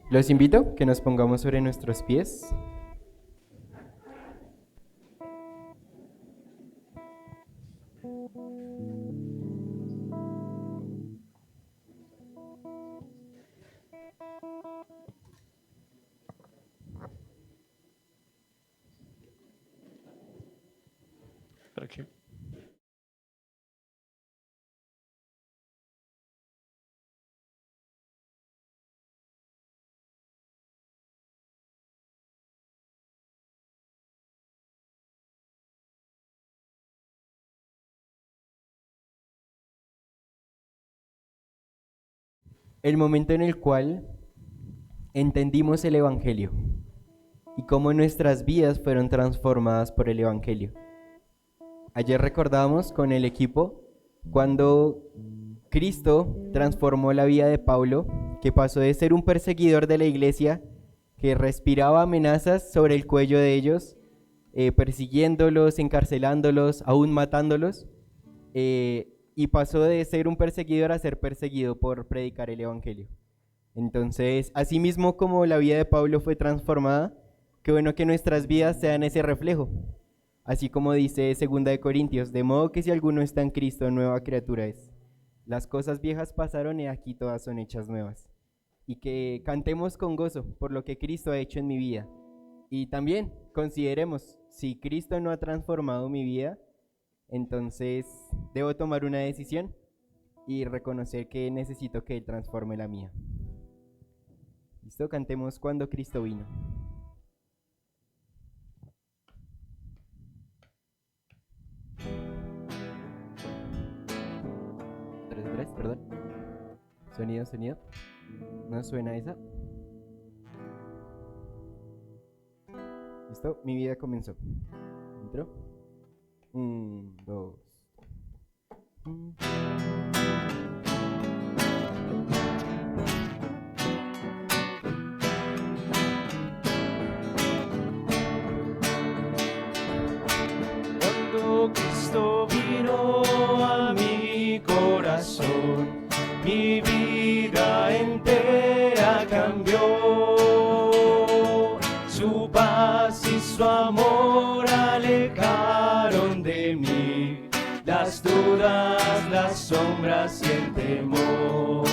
Los invito que nos pongamos sobre nuestros pies. ¿Para qué? El momento en el cual entendimos el Evangelio y cómo nuestras vidas fueron transformadas por el Evangelio. Ayer recordamos con el equipo cuando Cristo transformó la vida de Pablo, que pasó de ser un perseguidor de la iglesia que respiraba amenazas sobre el cuello de ellos, persiguiéndolos, encarcelándolos, aún matándolos, y pasó de ser un perseguidor a ser perseguido por predicar el Evangelio. Entonces, asimismo como la vida de Pablo fue transformada, qué bueno que nuestras vidas sean ese reflejo. Así como dice 2 Corintios, de modo que si alguno está en Cristo, nueva criatura es. Las cosas viejas pasaron y aquí todas son hechas nuevas. Y que cantemos con gozo por lo que Cristo ha hecho en mi vida. Y también consideremos, si Cristo no ha transformado mi vida, entonces debo tomar una decisión y reconocer que necesito que Él transforme la mía. ¿Listo? Cantemos cuando Cristo vino. Tres, perdón. Sonido. No suena esa. ¿Listo? Mi vida comenzó. ¿Intro? 1, 2. Cuando Cristo vino a mi corazón, mi vida entera cambió. Su paz y su amor alejaron de mí las dudas, las sombras y el temor.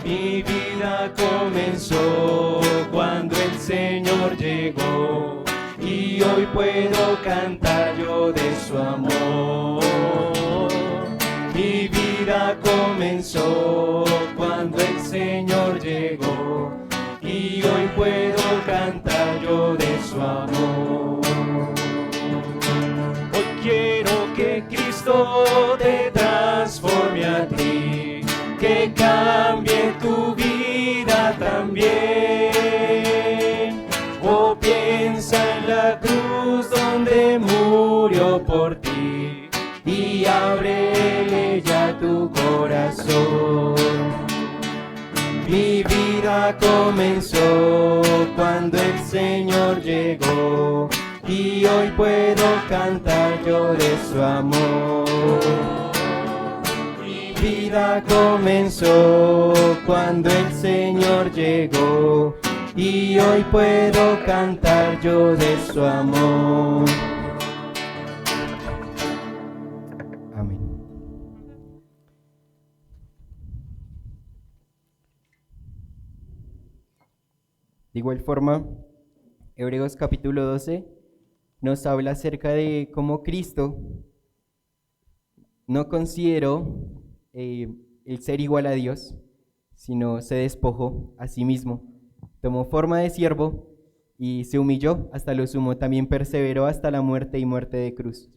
Mi vida comenzó cuando el Señor llegó, y hoy puedo cantar yo de su amor. Mi vida comenzó cuando el Señor llegó, y hoy puedo cantar yo de su amor. Hoy quiero que Cristo te transforme a ti, que cambie tu vida también. Oh, piensa en la cruz donde murió por ti y ábrele ya tu corazón. Mi vida comenzó cuando el Señor llegó, y hoy puedo cantar yo de su amor. Mi vida comenzó cuando el Señor llegó, y hoy puedo cantar yo de su amor. Amén. De igual forma, Hebreos capítulo 12 nos habla acerca de cómo Cristo no consideró el ser igual a Dios, sino se despojó a sí mismo. Tomó forma de siervo y se humilló hasta lo sumo. También perseveró hasta la muerte y muerte de cruz.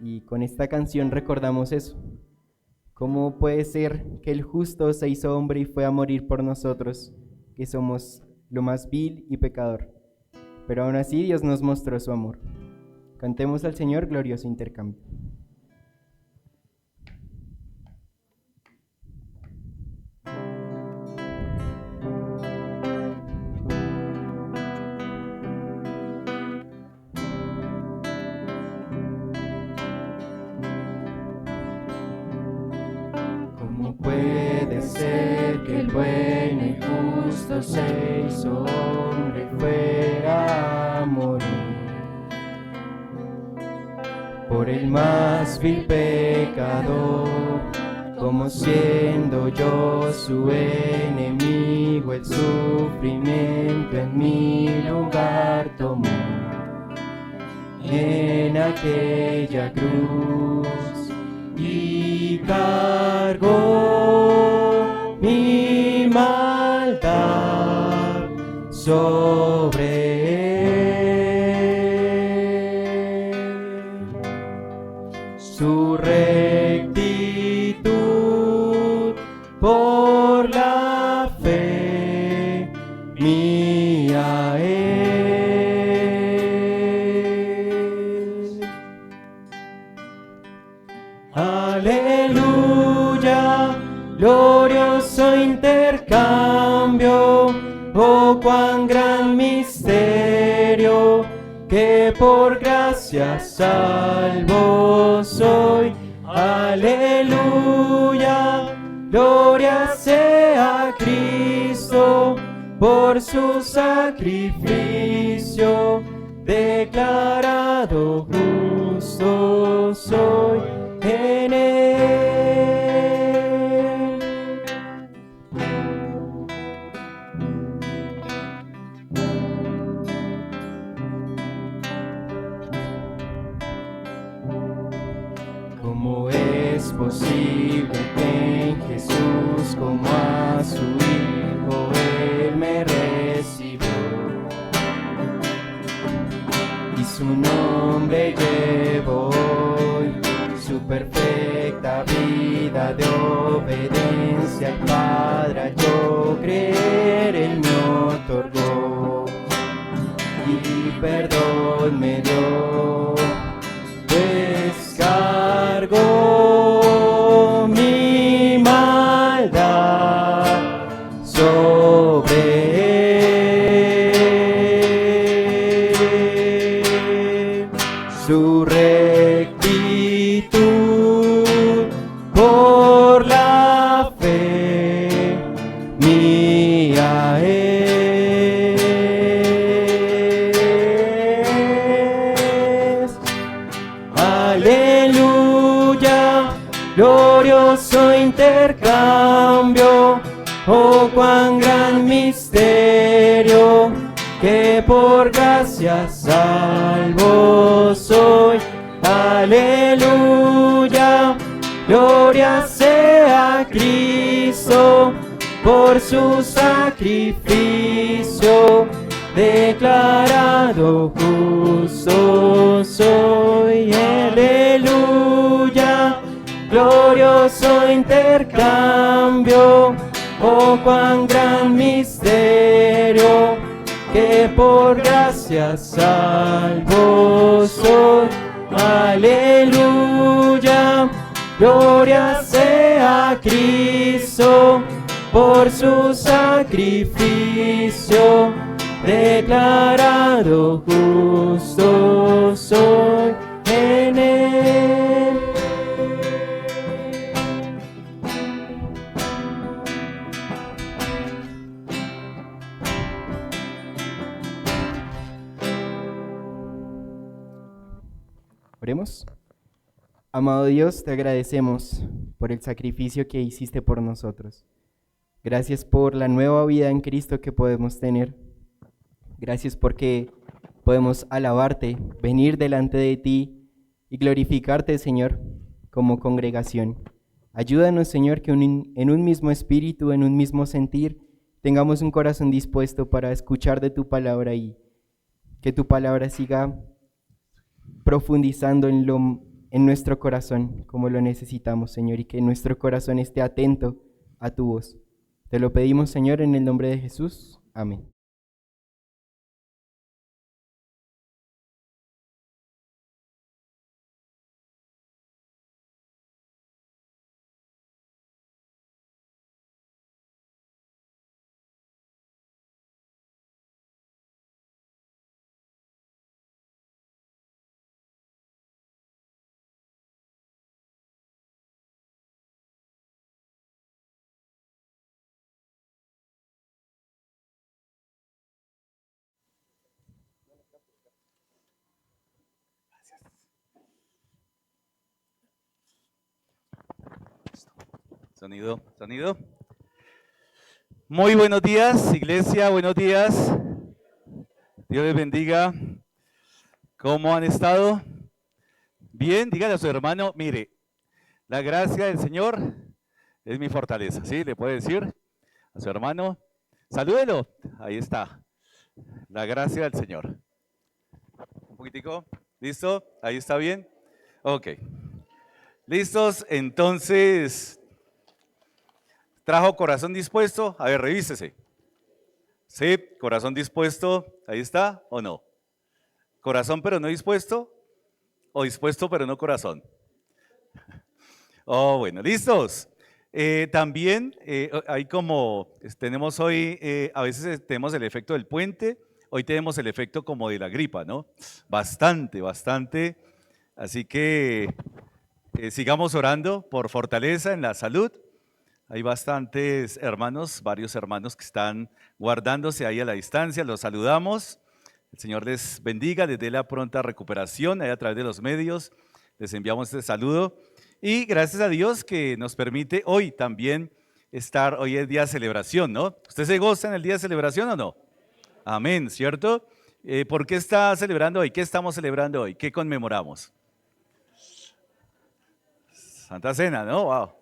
Y con esta canción recordamos eso. ¿Cómo puede ser que el justo se hizo hombre y fue a morir por nosotros, que somos lo más vil y pecador? Pero aún así Dios nos mostró su amor. Cantemos al Señor glorioso intercambio. ¿Cómo puede ser que el bueno y Cristo se hizo hombre y fue a morir por el más vil pecador, como siendo yo su enemigo, el sufrimiento en mi lugar tomó. En aquella cruz y cargó mi maldad sobre él. Su rectitud por la fe mía es. Aleluya, glorioso intercambio, oh cuán gran misterio, que por gracia salvo soy. Aleluya, gloria sea a Cristo, por su sacrificio, declarado justo soy en él. ¿Cómo es posible que en Jesús, como a su Hijo, Él me recibió? Y su nombre llevo hoy, su perfecta vida de obediencia al Padre, al yo creer, Él me otorgó y perdón me dio, pues cargó mi maldad sobre él. Su rectitud por la fe mía es. Aleluya, glorioso intercambio, oh cuán gran misterio, que por gracia salvo soy. Aleluya, gloria sea a Cristo, por su sacrificio, declarado justo soy. Aleluya, glorioso intercambio, oh cuán gran misterio, que por gracia salvo soy. Aleluya, gloria sea a Cristo, por su sacrificio, declarado justo soy en él. Oremos. Amado Dios, te agradecemos por el sacrificio que hiciste por nosotros. Gracias por la nueva vida en Cristo que podemos tener. Gracias porque podemos alabarte, venir delante de ti y glorificarte, Señor, como congregación. Ayúdanos, Señor, que en un mismo espíritu, en un mismo sentir, tengamos un corazón dispuesto para escuchar de tu palabra y que tu palabra siga profundizando en nuestro corazón como lo necesitamos, Señor, y que nuestro corazón esté atento a tu voz. Te lo pedimos, Señor, en el nombre de Jesús. Amén. Sonido, sonido. Muy buenos días, iglesia, buenos días. Dios les bendiga. ¿Cómo han estado? Bien, dígale a su hermano, mire, la gracia del Señor es mi fortaleza, ¿sí? Le puede decir a su hermano, salúdelo, ahí está, la gracia del Señor. Un poquitico, ¿listo? Ahí está bien. Ok. ¿Listos? Entonces, ¿trajo corazón dispuesto? A ver, revísese. Sí, corazón dispuesto, ahí está, ¿o no? ¿Corazón pero no dispuesto? ¿O dispuesto pero no corazón? Oh, bueno, ¿listos? También hay como, tenemos hoy, a veces tenemos el efecto del puente, hoy tenemos el efecto como de la gripa, ¿no? Bastante, bastante. Así que sigamos orando por fortaleza en la salud. Hay bastantes hermanos, varios hermanos que están guardándose ahí a la distancia, los saludamos. El Señor les bendiga, les dé la pronta recuperación ahí a través de los medios. Les enviamos este saludo y gracias a Dios que nos permite hoy también estar, hoy es día de celebración, ¿no? ¿Usted se goza en el día de celebración o no? Amén, ¿cierto? ¿Por qué está celebrando hoy? ¿Qué estamos celebrando hoy? ¿Qué conmemoramos? Santa Cena, ¿no? Wow.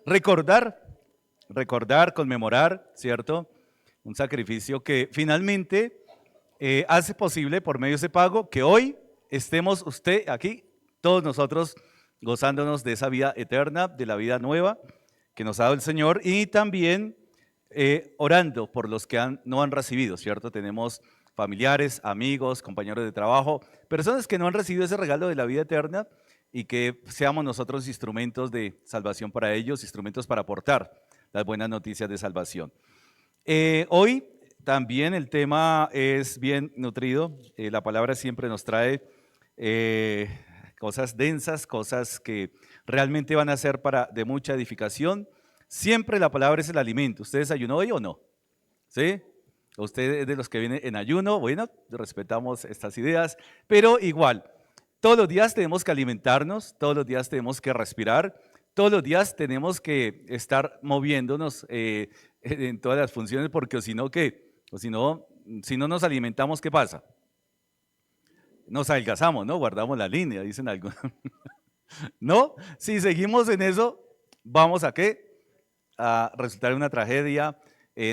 Recordar, conmemorar, ¿cierto? Un sacrificio que finalmente hace posible por medio de ese pago que hoy estemos usted aquí, todos nosotros gozándonos de esa vida eterna, de la vida nueva que nos ha dado el Señor y también orando por los que no han recibido, ¿cierto? Tenemos familiares, amigos, compañeros de trabajo, personas que no han recibido ese regalo de la vida eterna y que seamos nosotros instrumentos de salvación para ellos, instrumentos para aportar las buenas noticias de salvación. Hoy también el tema es bien nutrido, la palabra siempre nos trae cosas densas, cosas que realmente van a ser de mucha edificación. Siempre la palabra es el alimento. ¿Usted desayunó hoy o no? ¿Sí? ¿Usted es de los que viene en ayuno? Bueno, respetamos estas ideas, pero igual, todos los días tenemos que alimentarnos, todos los días tenemos que respirar, todos los días tenemos que estar moviéndonos en todas las funciones, porque si no, si no nos alimentamos, ¿qué pasa? Nos adelgazamos, ¿no? Guardamos la línea, dicen algunos. ¿No? Si seguimos en eso, ¿vamos a qué? A resultar en una tragedia,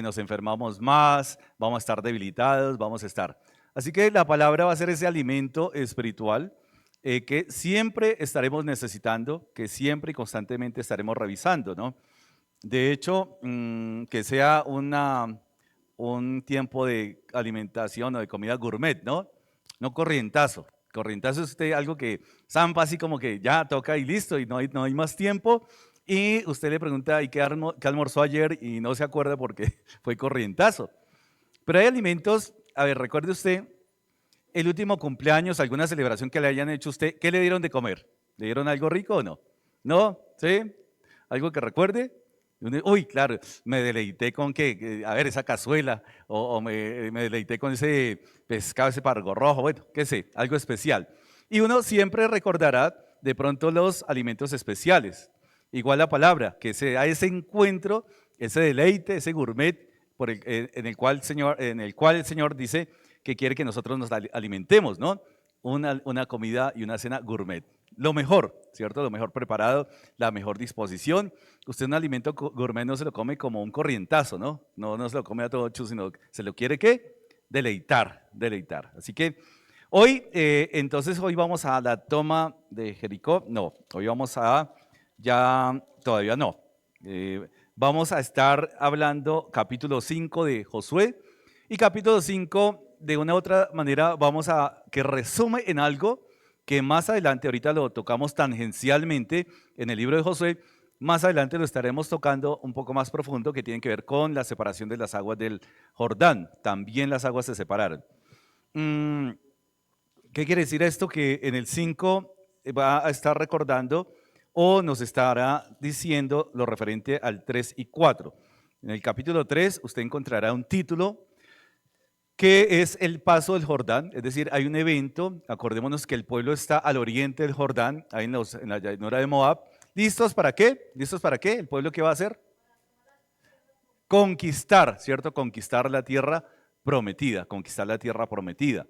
nos enfermamos más, vamos a estar debilitados, vamos a estar. Así que la palabra va a ser ese alimento espiritual que siempre estaremos necesitando, que siempre y constantemente estaremos revisando, ¿no? De hecho, que sea un tiempo de alimentación o de comida gourmet, ¿no? No corrientazo. Corrientazo es algo que zampa así como que ya toca y listo y no hay más tiempo. Y usted le pregunta, ¿y qué almorzó ayer? Y no se acuerda porque fue corrientazo. Pero hay alimentos, a ver, recuerde usted, el último cumpleaños, alguna celebración que le hayan hecho usted, ¿qué le dieron de comer? ¿Le dieron algo rico o no? ¿No? ¿Sí? ¿Algo que recuerde? Uy, claro, me deleité con a ver, esa cazuela, o me deleité con ese pescado, ese pargo rojo, bueno, qué sé, algo especial. Y uno siempre recordará de pronto los alimentos especiales. Igual la palabra, que sea ese encuentro, ese deleite, ese gourmet en el cual el Señor dice que quiere que nosotros nos alimentemos, ¿no? Una comida y una cena gourmet. Lo mejor, ¿cierto? Lo mejor preparado, la mejor disposición. Usted un alimento gourmet no se lo come como un corrientazo, ¿no? No se lo come a todo chu, sino se lo quiere, ¿qué? Deleitar. Así que hoy, entonces hoy vamos a la toma de Jericó. No, hoy vamos todavía no. Vamos a estar hablando capítulo 5 de Josué y capítulo 5 de una u otra manera vamos a que resume en algo que más adelante, ahorita lo tocamos tangencialmente en el libro de Josué, más adelante lo estaremos tocando un poco más profundo que tiene que ver con la separación de las aguas del Jordán. También las aguas se separaron. ¿Qué quiere decir esto? Que en el 5 va a estar recordando o nos estará diciendo lo referente al 3 y 4. En el capítulo 3 usted encontrará un título que es el paso del Jordán, es decir, hay un evento, acordémonos que el pueblo está al oriente del Jordán, ahí en la llanura de Moab, ¿Listos para qué? ¿Listos para qué? ¿El pueblo qué va a hacer? Conquistar, ¿cierto? Conquistar la tierra prometida, conquistar la tierra prometida.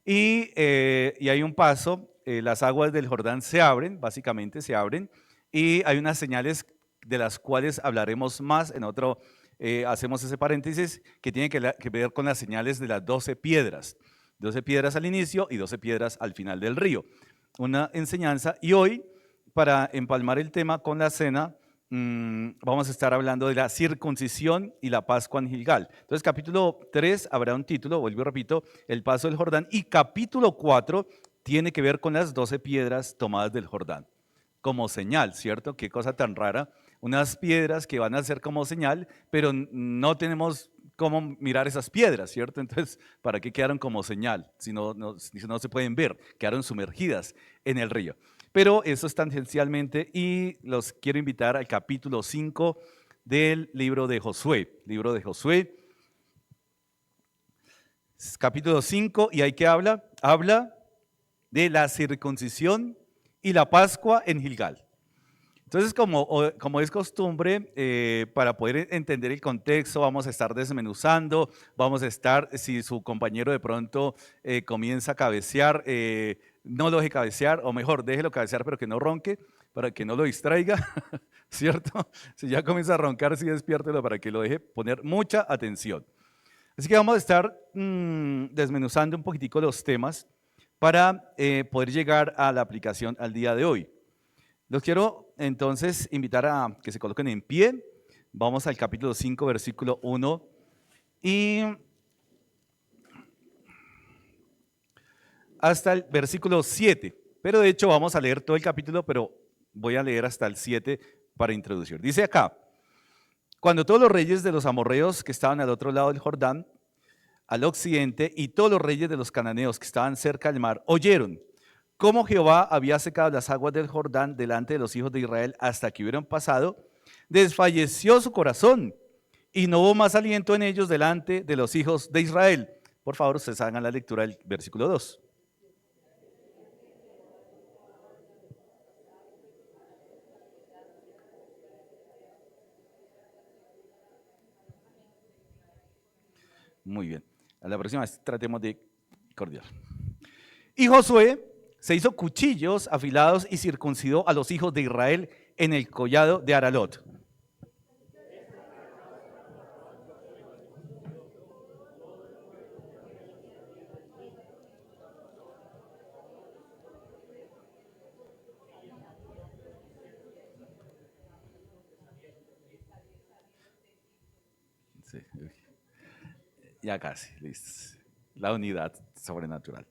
Y hay un paso, las aguas del Jordán se abren, básicamente se abren, y hay unas señales de las cuales hablaremos más en otro, hacemos ese paréntesis, que tiene que ver con las señales de las 12 piedras. 12 piedras al inicio y 12 piedras al final del río. Una enseñanza, y hoy, para empalmar el tema con la cena, vamos a estar hablando de la circuncisión y la Pascua en Gilgal. Entonces, capítulo 3 habrá un título, vuelvo y repito, el paso del Jordán, y capítulo 4 tiene que ver con las 12 piedras tomadas del Jordán, como señal, ¿cierto? Qué cosa tan rara, unas piedras que van a ser como señal, pero no tenemos cómo mirar esas piedras, ¿cierto? Entonces, ¿para qué quedaron como señal? Si no se pueden ver, quedaron sumergidas en el río. Pero eso es tangencialmente, y los quiero invitar al capítulo 5 del libro de Josué. Libro de Josué, capítulo 5, y ahí que habla de la circuncisión y la Pascua en Gilgal. Entonces, como es costumbre, para poder entender el contexto, vamos a estar desmenuzando, vamos a estar, si su compañero de pronto comienza a cabecear, no lo deje cabecear, o mejor, déjelo cabecear, pero que no ronque, para que no lo distraiga, ¿cierto? Si ya comienza a roncar, sí despiértelo para que lo deje poner mucha atención. Así que vamos a estar desmenuzando un poquitico los temas para poder llegar a la aplicación al día de hoy. Los quiero entonces invitar a que se coloquen en pie. Vamos al capítulo 5, versículo 1 y hasta el versículo 7. Pero de hecho vamos a leer todo el capítulo, pero voy a leer hasta el 7 para introducir. Dice acá: cuando todos los reyes de los amorreos que estaban al otro lado del Jordán, al occidente, y todos los reyes de los cananeos que estaban cerca del mar, oyeron cómo Jehová había secado las aguas del Jordán delante de los hijos de Israel hasta que hubieran pasado, desfalleció su corazón y no hubo más aliento en ellos delante de los hijos de Israel. Por favor, ustedes hagan la lectura del versículo 2. Muy bien. A la próxima vez tratemos de cordial. Y Josué se hizo cuchillos afilados y circuncidó a los hijos de Israel en el collado de Aralot. Sí. Ya casi, listo. La unidad sobrenatural.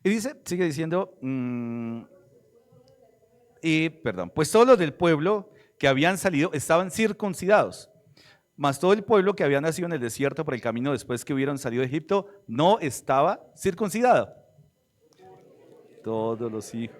Y dice, sigue diciendo, pues todos los del pueblo que habían salido estaban circuncidados, mas todo el pueblo que había nacido en el desierto por el camino después que hubieron salido de Egipto no estaba circuncidado. Todos los hijos.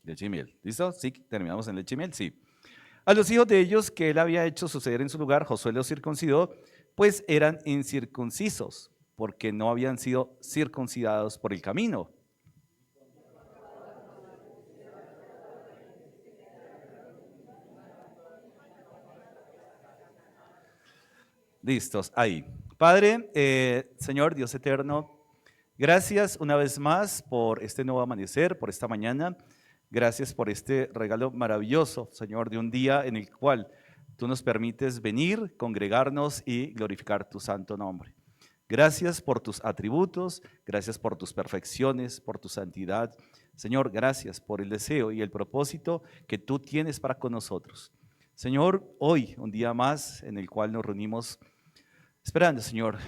Leche y miel. ¿Listo? Sí, terminamos en leche y miel, sí. A los hijos de ellos que él había hecho suceder en su lugar, Josué los circuncidó, pues eran incircuncisos, porque no habían sido circuncidados por el camino. Listos, ahí. Padre, Señor Dios eterno, gracias una vez más por este nuevo amanecer, por esta mañana. Gracias por este regalo maravilloso, Señor, de un día en el cual tú nos permites venir, congregarnos y glorificar tu santo nombre. Gracias por tus atributos, gracias por tus perfecciones, por tu santidad. Señor, gracias por el deseo y el propósito que tú tienes para con nosotros. Señor, hoy, un día más en el cual nos reunimos esperando, Señor,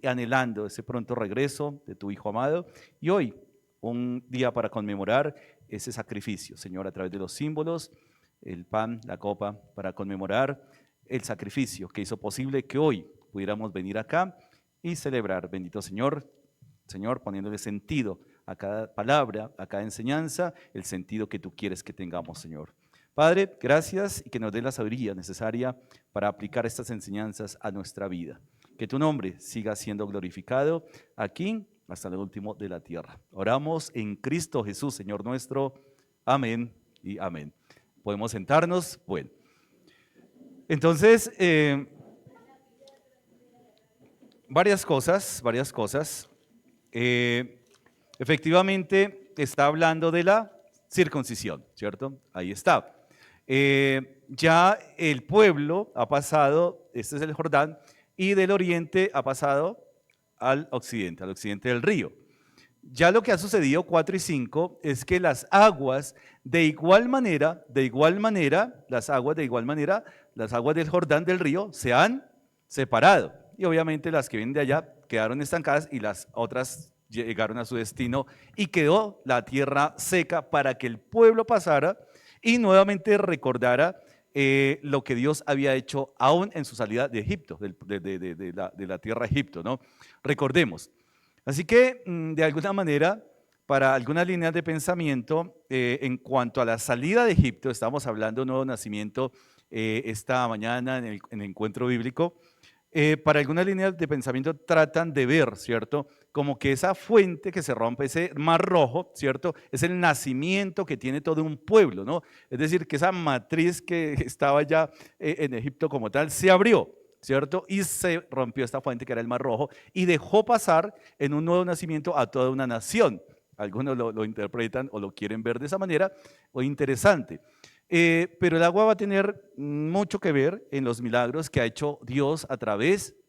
anhelando ese pronto regreso de tu Hijo amado, y hoy, un día para conmemorar ese sacrificio, Señor, a través de los símbolos, el pan, la copa, para conmemorar el sacrificio que hizo posible que hoy pudiéramos venir acá y celebrar. Bendito Señor, Señor, poniéndole sentido a cada palabra, a cada enseñanza, el sentido que tú quieres que tengamos, Señor. Padre, gracias y que nos dé la sabiduría necesaria para aplicar estas enseñanzas a nuestra vida. Que tu nombre siga siendo glorificado aquí hasta lo último de la tierra. Oramos en Cristo Jesús, Señor nuestro. Amén y amén. ¿Podemos sentarnos? Bueno. Entonces, varias cosas. Efectivamente, está hablando de la circuncisión, ¿cierto? Ahí está. Ya el pueblo ha pasado, este es el Jordán, y del oriente ha pasado al occidente del río. Ya lo que ha sucedido 4 y 5 es que las aguas de igual manera, las aguas del Jordán del río se han separado. Y obviamente las que vienen de allá quedaron estancadas y las otras llegaron a su destino y quedó la tierra seca para que el pueblo pasara y nuevamente recordara lo que Dios había hecho aún en su salida de Egipto, de la tierra de Egipto, ¿no? Recordemos. Así que, de alguna manera, para algunas líneas de pensamiento, en cuanto a la salida de Egipto, estamos hablando de un nuevo nacimiento esta mañana en el encuentro bíblico, para algunas líneas de pensamiento tratan de ver, ¿cierto? Como que esa fuente que se rompe, ese mar rojo, ¿cierto? Es el nacimiento que tiene todo un pueblo, ¿no? Es decir, que esa matriz que estaba ya en Egipto como tal se abrió, ¿cierto? Y se rompió esta fuente que era el mar rojo y dejó pasar en un nuevo nacimiento a toda una nación. Algunos lo interpretan o lo quieren ver de esa manera, o interesante. Pero el agua va a tener mucho que ver en los milagros que ha hecho Dios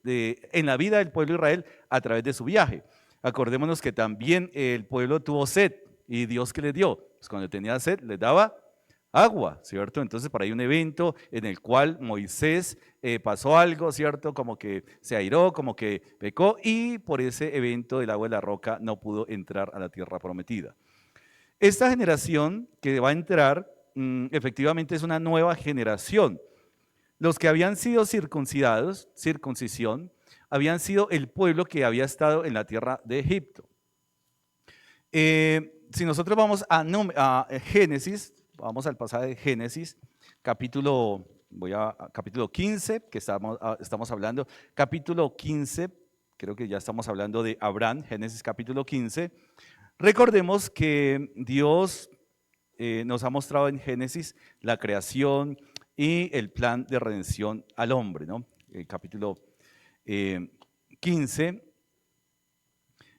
en la vida del pueblo de Israel a través de su viaje. Acordémonos que también el pueblo tuvo sed y Dios, ¿qué les dio? Pues cuando tenía sed les daba agua, ¿cierto? Entonces por ahí un evento en el cual Moisés pasó algo, ¿cierto? Como que se airó, como que pecó y por ese evento del agua de la roca no pudo entrar a la tierra prometida. Esta generación que va a entrar efectivamente es una nueva generación. Los que habían sido circuncidados, circuncisión, habían sido el pueblo que había estado en la tierra de Egipto. Si nosotros vamos a Génesis, vamos al pasaje de Génesis, capítulo 15, que estamos hablando, capítulo 15, creo que ya estamos hablando de Abraham, Génesis capítulo 15. Recordemos que Dios nos ha mostrado en Génesis la creación y el plan de redención al hombre, ¿no? El capítulo 15.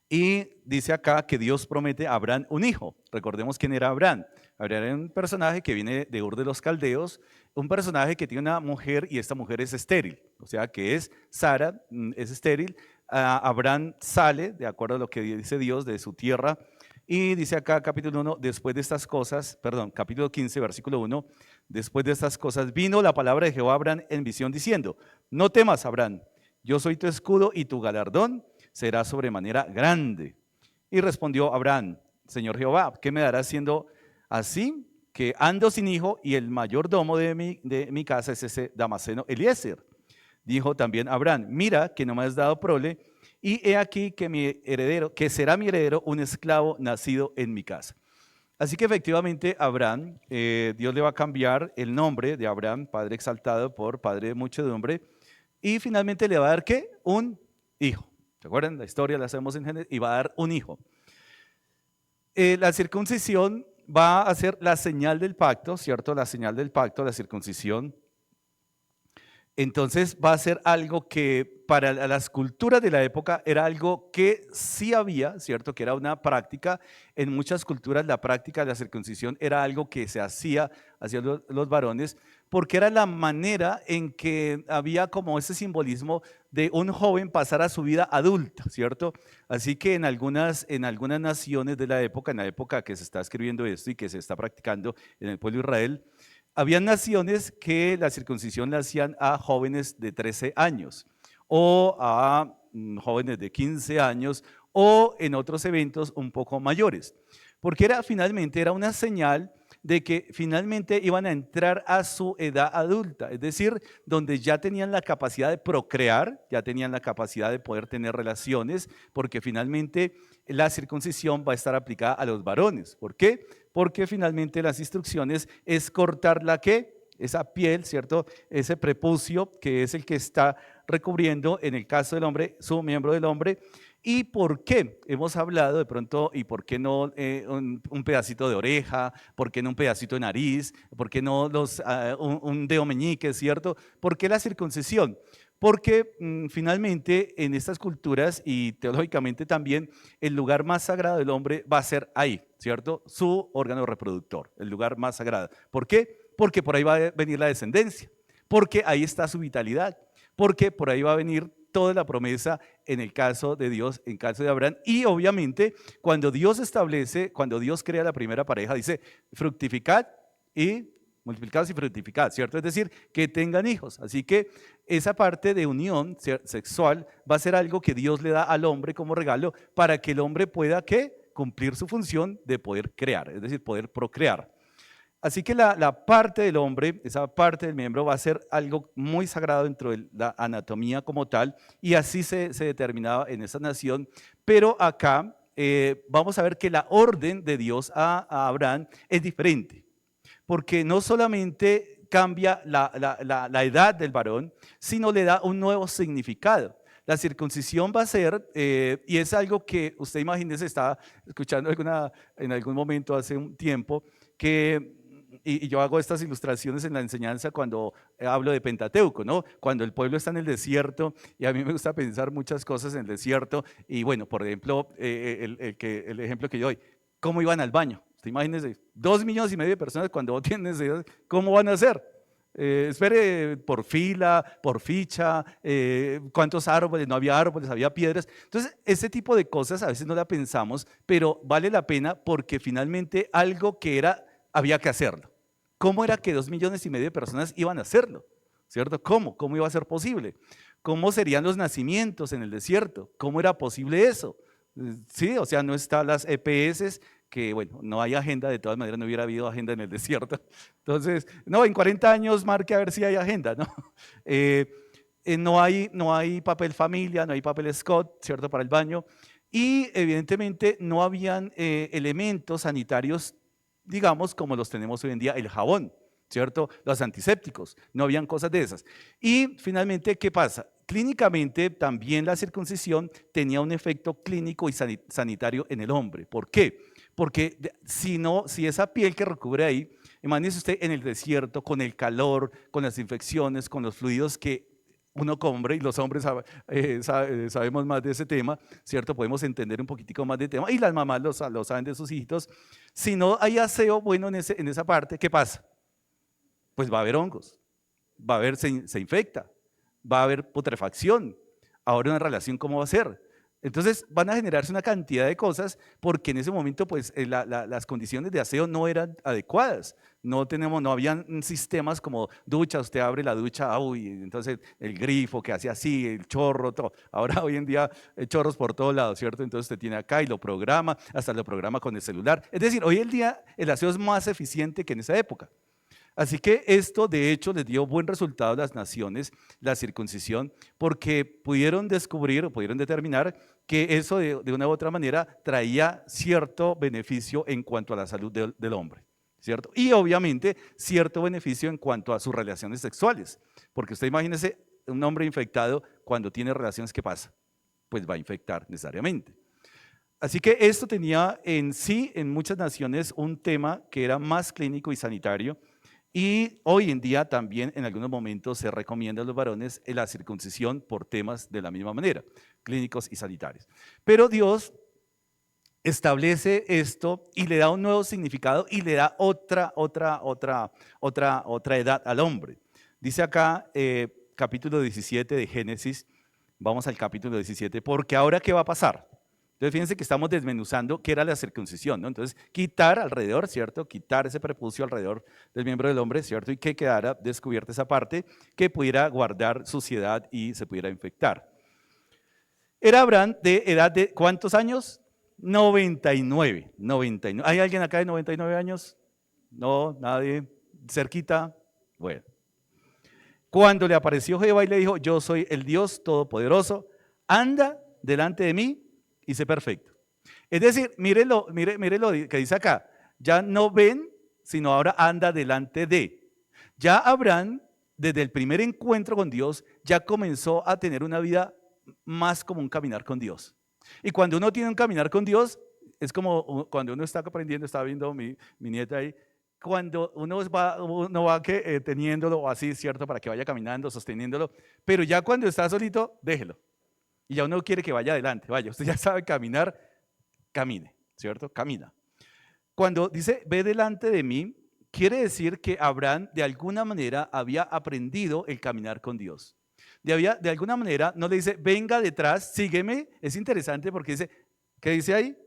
Y dice acá que Dios promete a Abraham un hijo. Recordemos quién era Abraham. Abraham era un personaje que viene de Ur de los Caldeos, un personaje que tiene una mujer y esta mujer es estéril, o sea que es Sara, es estéril. Abraham sale, de acuerdo a lo que dice Dios, de su tierra. Y dice acá capítulo 1, capítulo 15, versículo 1, después de estas cosas vino la palabra de Jehová a Abraham en visión diciendo, no temas, Abraham, yo soy tu escudo y tu galardón será sobremanera grande. Y respondió Abraham, Señor Jehová, ¿qué me darás siendo así? Que ando sin hijo y el mayordomo de mi casa es ese Damaseno Eliezer. Dijo también Abraham, mira que no me has dado prole, y he aquí que será mi heredero un esclavo nacido en mi casa. Así que efectivamente Abraham, Dios le va a cambiar el nombre de Abraham, padre exaltado, por padre de muchedumbre, y finalmente le va a dar ¿qué? Un hijo. ¿Se acuerdan? La historia la hacemos en Génesis, y va a dar un hijo. La circuncisión va a ser la señal del pacto, ¿cierto? La señal del pacto, la circuncisión. Entonces va a ser algo que para las culturas de la época era algo que sí había, ¿cierto? Que era una práctica. En muchas culturas la práctica de la circuncisión era algo que se hacía hacia los varones, porque era la manera en que había como ese simbolismo de un joven pasar a su vida adulta, ¿cierto? Así que en algunas naciones de la época, en la época que se está escribiendo esto y que se está practicando en el pueblo de Israel, había naciones que la circuncisión la hacían a jóvenes de 13 años o a jóvenes de 15 años o en otros eventos un poco mayores, porque finalmente era una señal de que finalmente iban a entrar a su edad adulta, es decir, donde ya tenían la capacidad de procrear, ya tenían la capacidad de poder tener relaciones, porque finalmente la circuncisión va a estar aplicada a los varones. ¿Por qué? Porque finalmente las instrucciones es cortar la que esa piel, ¿cierto? Ese prepucio que es el que está recubriendo, en el caso del hombre, su miembro del hombre. ¿Y por qué? Hemos hablado de pronto, ¿y por qué no un pedacito de oreja? ¿Por qué no un pedacito de nariz? ¿Por qué no un dedo meñique, ¿cierto? ¿Por qué la circuncisión? Porque finalmente en estas culturas y teológicamente también el lugar más sagrado del hombre va a ser ahí, ¿cierto? Su órgano reproductor, el lugar más sagrado. ¿Por qué? Porque por ahí va a venir la descendencia, porque ahí está su vitalidad, porque por ahí va a venir toda la promesa en el caso de Dios, en el caso de Abraham. Y obviamente cuando Dios establece, cuando Dios crea la primera pareja, dice fructificad y multiplicados y fructificad, ¿cierto? Es decir, que tengan hijos. Así que esa parte de unión sexual va a ser algo que Dios le da al hombre como regalo para que el hombre pueda ¿qué? Cumplir su función de poder crear, es decir, poder procrear. Así que la parte del hombre, esa parte del miembro va a ser algo muy sagrado dentro de la anatomía como tal, y así se determinaba en esa nación. Pero acá vamos a ver que la orden de Dios a Abraham es diferente, porque no solamente cambia la edad del varón, sino le da un nuevo significado. La circuncisión va a ser, y es algo que usted imagínese, estaba escuchando en algún momento hace un tiempo, que y yo hago estas ilustraciones en la enseñanza cuando hablo de Pentateuco, ¿no? Cuando el pueblo está en el desierto, y a mí me gusta pensar muchas cosas en el desierto, y bueno, por ejemplo, el ejemplo que yo doy, ¿cómo iban al baño? Usted imagínese, 2,5 millones de personas cuando tienen necesidad, ¿cómo van a hacer? Espere por fila, por ficha, cuántos árboles, no había árboles, había piedras. Entonces, ese tipo de cosas a veces no la pensamos, pero vale la pena porque finalmente algo que era había que hacerlo. ¿Cómo era que 2,5 millones de personas iban a hacerlo? ¿Cierto? ¿Cómo? ¿Cómo iba a ser posible? ¿Cómo serían los nacimientos en el desierto? ¿Cómo era posible eso? Sí, o sea, no están las EPS, que bueno, no hay agenda, de todas maneras no hubiera habido agenda en el desierto. Entonces, no, en 40 años marque a ver si hay agenda, ¿no? No hay papel familia, no hay papel Scott, ¿cierto? Para el baño. Y evidentemente no habían elementos sanitarios, digamos, como los tenemos hoy en día, el jabón, ¿cierto? Los antisépticos, no habían cosas de esas. Y finalmente, ¿qué pasa? Clínicamente también la circuncisión tenía un efecto clínico y sanitario en el hombre. ¿Por qué? Porque si esa piel que recubre ahí, imagínese usted en el desierto, con el calor, con las infecciones, con los fluidos que uno como hombre, y los hombres sabemos más de ese tema, ¿cierto? Podemos entender un poquitico más del tema, y las mamás lo saben de sus hijitos. Si no hay aseo bueno en esa parte, ¿qué pasa? Pues va a haber hongos, va a haber, se infecta, va a haber putrefacción. Ahora una relación, ¿cómo va a ser? Entonces van a generarse una cantidad de cosas porque en ese momento pues las condiciones de aseo no eran adecuadas. No habían sistemas como ducha, usted abre la ducha, uy, entonces el grifo que hace así, el chorro, todo. Ahora hoy en día hay chorros por todos lados, ¿cierto? Entonces usted tiene acá y lo programa, hasta lo programa con el celular. Es decir, hoy en día el aseo es más eficiente que en esa época. Así que esto de hecho les dio buen resultado a las naciones, la circuncisión, porque pudieron descubrir o pudieron determinar que eso de una u otra manera traía cierto beneficio en cuanto a la salud del hombre, ¿cierto? Y obviamente cierto beneficio en cuanto a sus relaciones sexuales, porque usted imagínese un hombre infectado cuando tiene relaciones, ¿qué pasa? Pues va a infectar necesariamente. Así que esto tenía en sí, en muchas naciones, un tema que era más clínico y sanitario. Y hoy en día también en algunos momentos se recomienda a los varones la circuncisión por temas de la misma manera, clínicos y sanitarios. Pero Dios establece esto y le da un nuevo significado y le da otra edad al hombre. Dice acá capítulo 17 de Génesis, vamos al capítulo 17, porque ahora ¿qué va a pasar? Entonces fíjense que estamos desmenuzando qué era la circuncisión, ¿no? Entonces quitar alrededor, ¿cierto? Quitar ese prepucio alrededor del miembro del hombre, ¿cierto? Y que quedara descubierta esa parte que pudiera guardar suciedad y se pudiera infectar. Era Abraham de edad de ¿cuántos años? 99. ¿Hay alguien acá de 99 años? No, nadie. Cerquita. Bueno. Cuando le apareció Jehová y le dijo, yo soy el Dios Todopoderoso, anda delante de mí y sé perfecto. Es decir, mire lo que dice acá. Ya no ven, sino ahora anda delante de. Ya Abraham, desde el primer encuentro con Dios, ya comenzó a tener una vida más como un caminar con Dios. Y cuando uno tiene un caminar con Dios, es como cuando uno está aprendiendo, estaba viendo mi nieta ahí, cuando uno va teniéndolo así, ¿cierto? Para que vaya caminando, sosteniéndolo, pero ya cuando está solito, déjelo. Y ya uno quiere que vaya adelante, vaya, usted ya sabe caminar, camine, ¿cierto? Camina. Cuando dice, ve delante de mí, quiere decir que Abraham de alguna manera había aprendido el caminar con Dios. De alguna manera no le dice, venga detrás, sígueme. Es interesante porque dice, ¿qué dice ahí?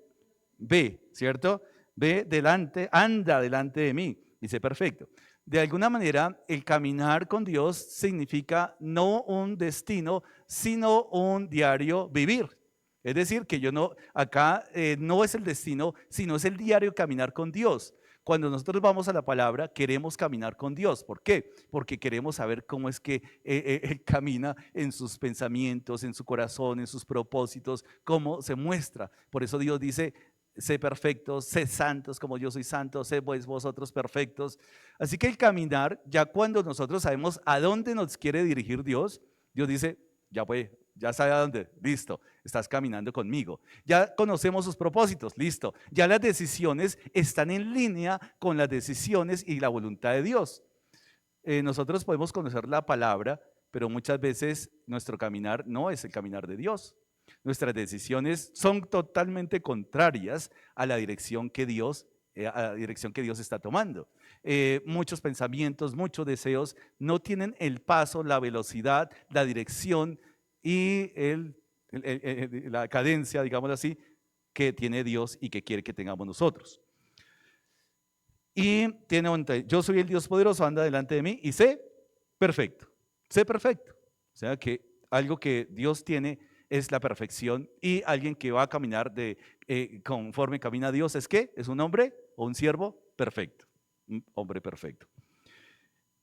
Ve, ¿cierto? Ve delante, anda delante de mí. Dice, perfecto. De alguna manera, el caminar con Dios significa no un destino, sino un diario vivir. Es decir, que acá no es el destino, sino es el diario caminar con Dios. Cuando nosotros vamos a la palabra, queremos caminar con Dios. ¿Por qué? Porque queremos saber cómo es que Él camina en sus pensamientos, en su corazón, en sus propósitos, cómo se muestra. Por eso Dios dice, sé perfectos, sé santos como yo soy santo, sé vosotros perfectos. Así que el caminar, ya cuando nosotros sabemos a dónde nos quiere dirigir Dios, Dios dice, ya sabe a dónde, listo, estás caminando conmigo. Ya conocemos sus propósitos, listo. Ya las decisiones están en línea con las decisiones y la voluntad de Dios. Nosotros podemos conocer la palabra, pero muchas veces nuestro caminar no es el caminar de Dios. Nuestras decisiones son totalmente contrarias a la dirección que Dios está tomando. Muchos pensamientos, muchos deseos no tienen el paso, la velocidad, la dirección y la cadencia, digamos así, que tiene Dios y que quiere que tengamos nosotros. Y yo soy el Dios poderoso, anda delante de mí y sé perfecto. Sé perfecto. O sea que algo que Dios tiene es la perfección, y alguien que va a caminar conforme camina Dios es ¿qué? Es un hombre o un siervo perfecto, un hombre perfecto.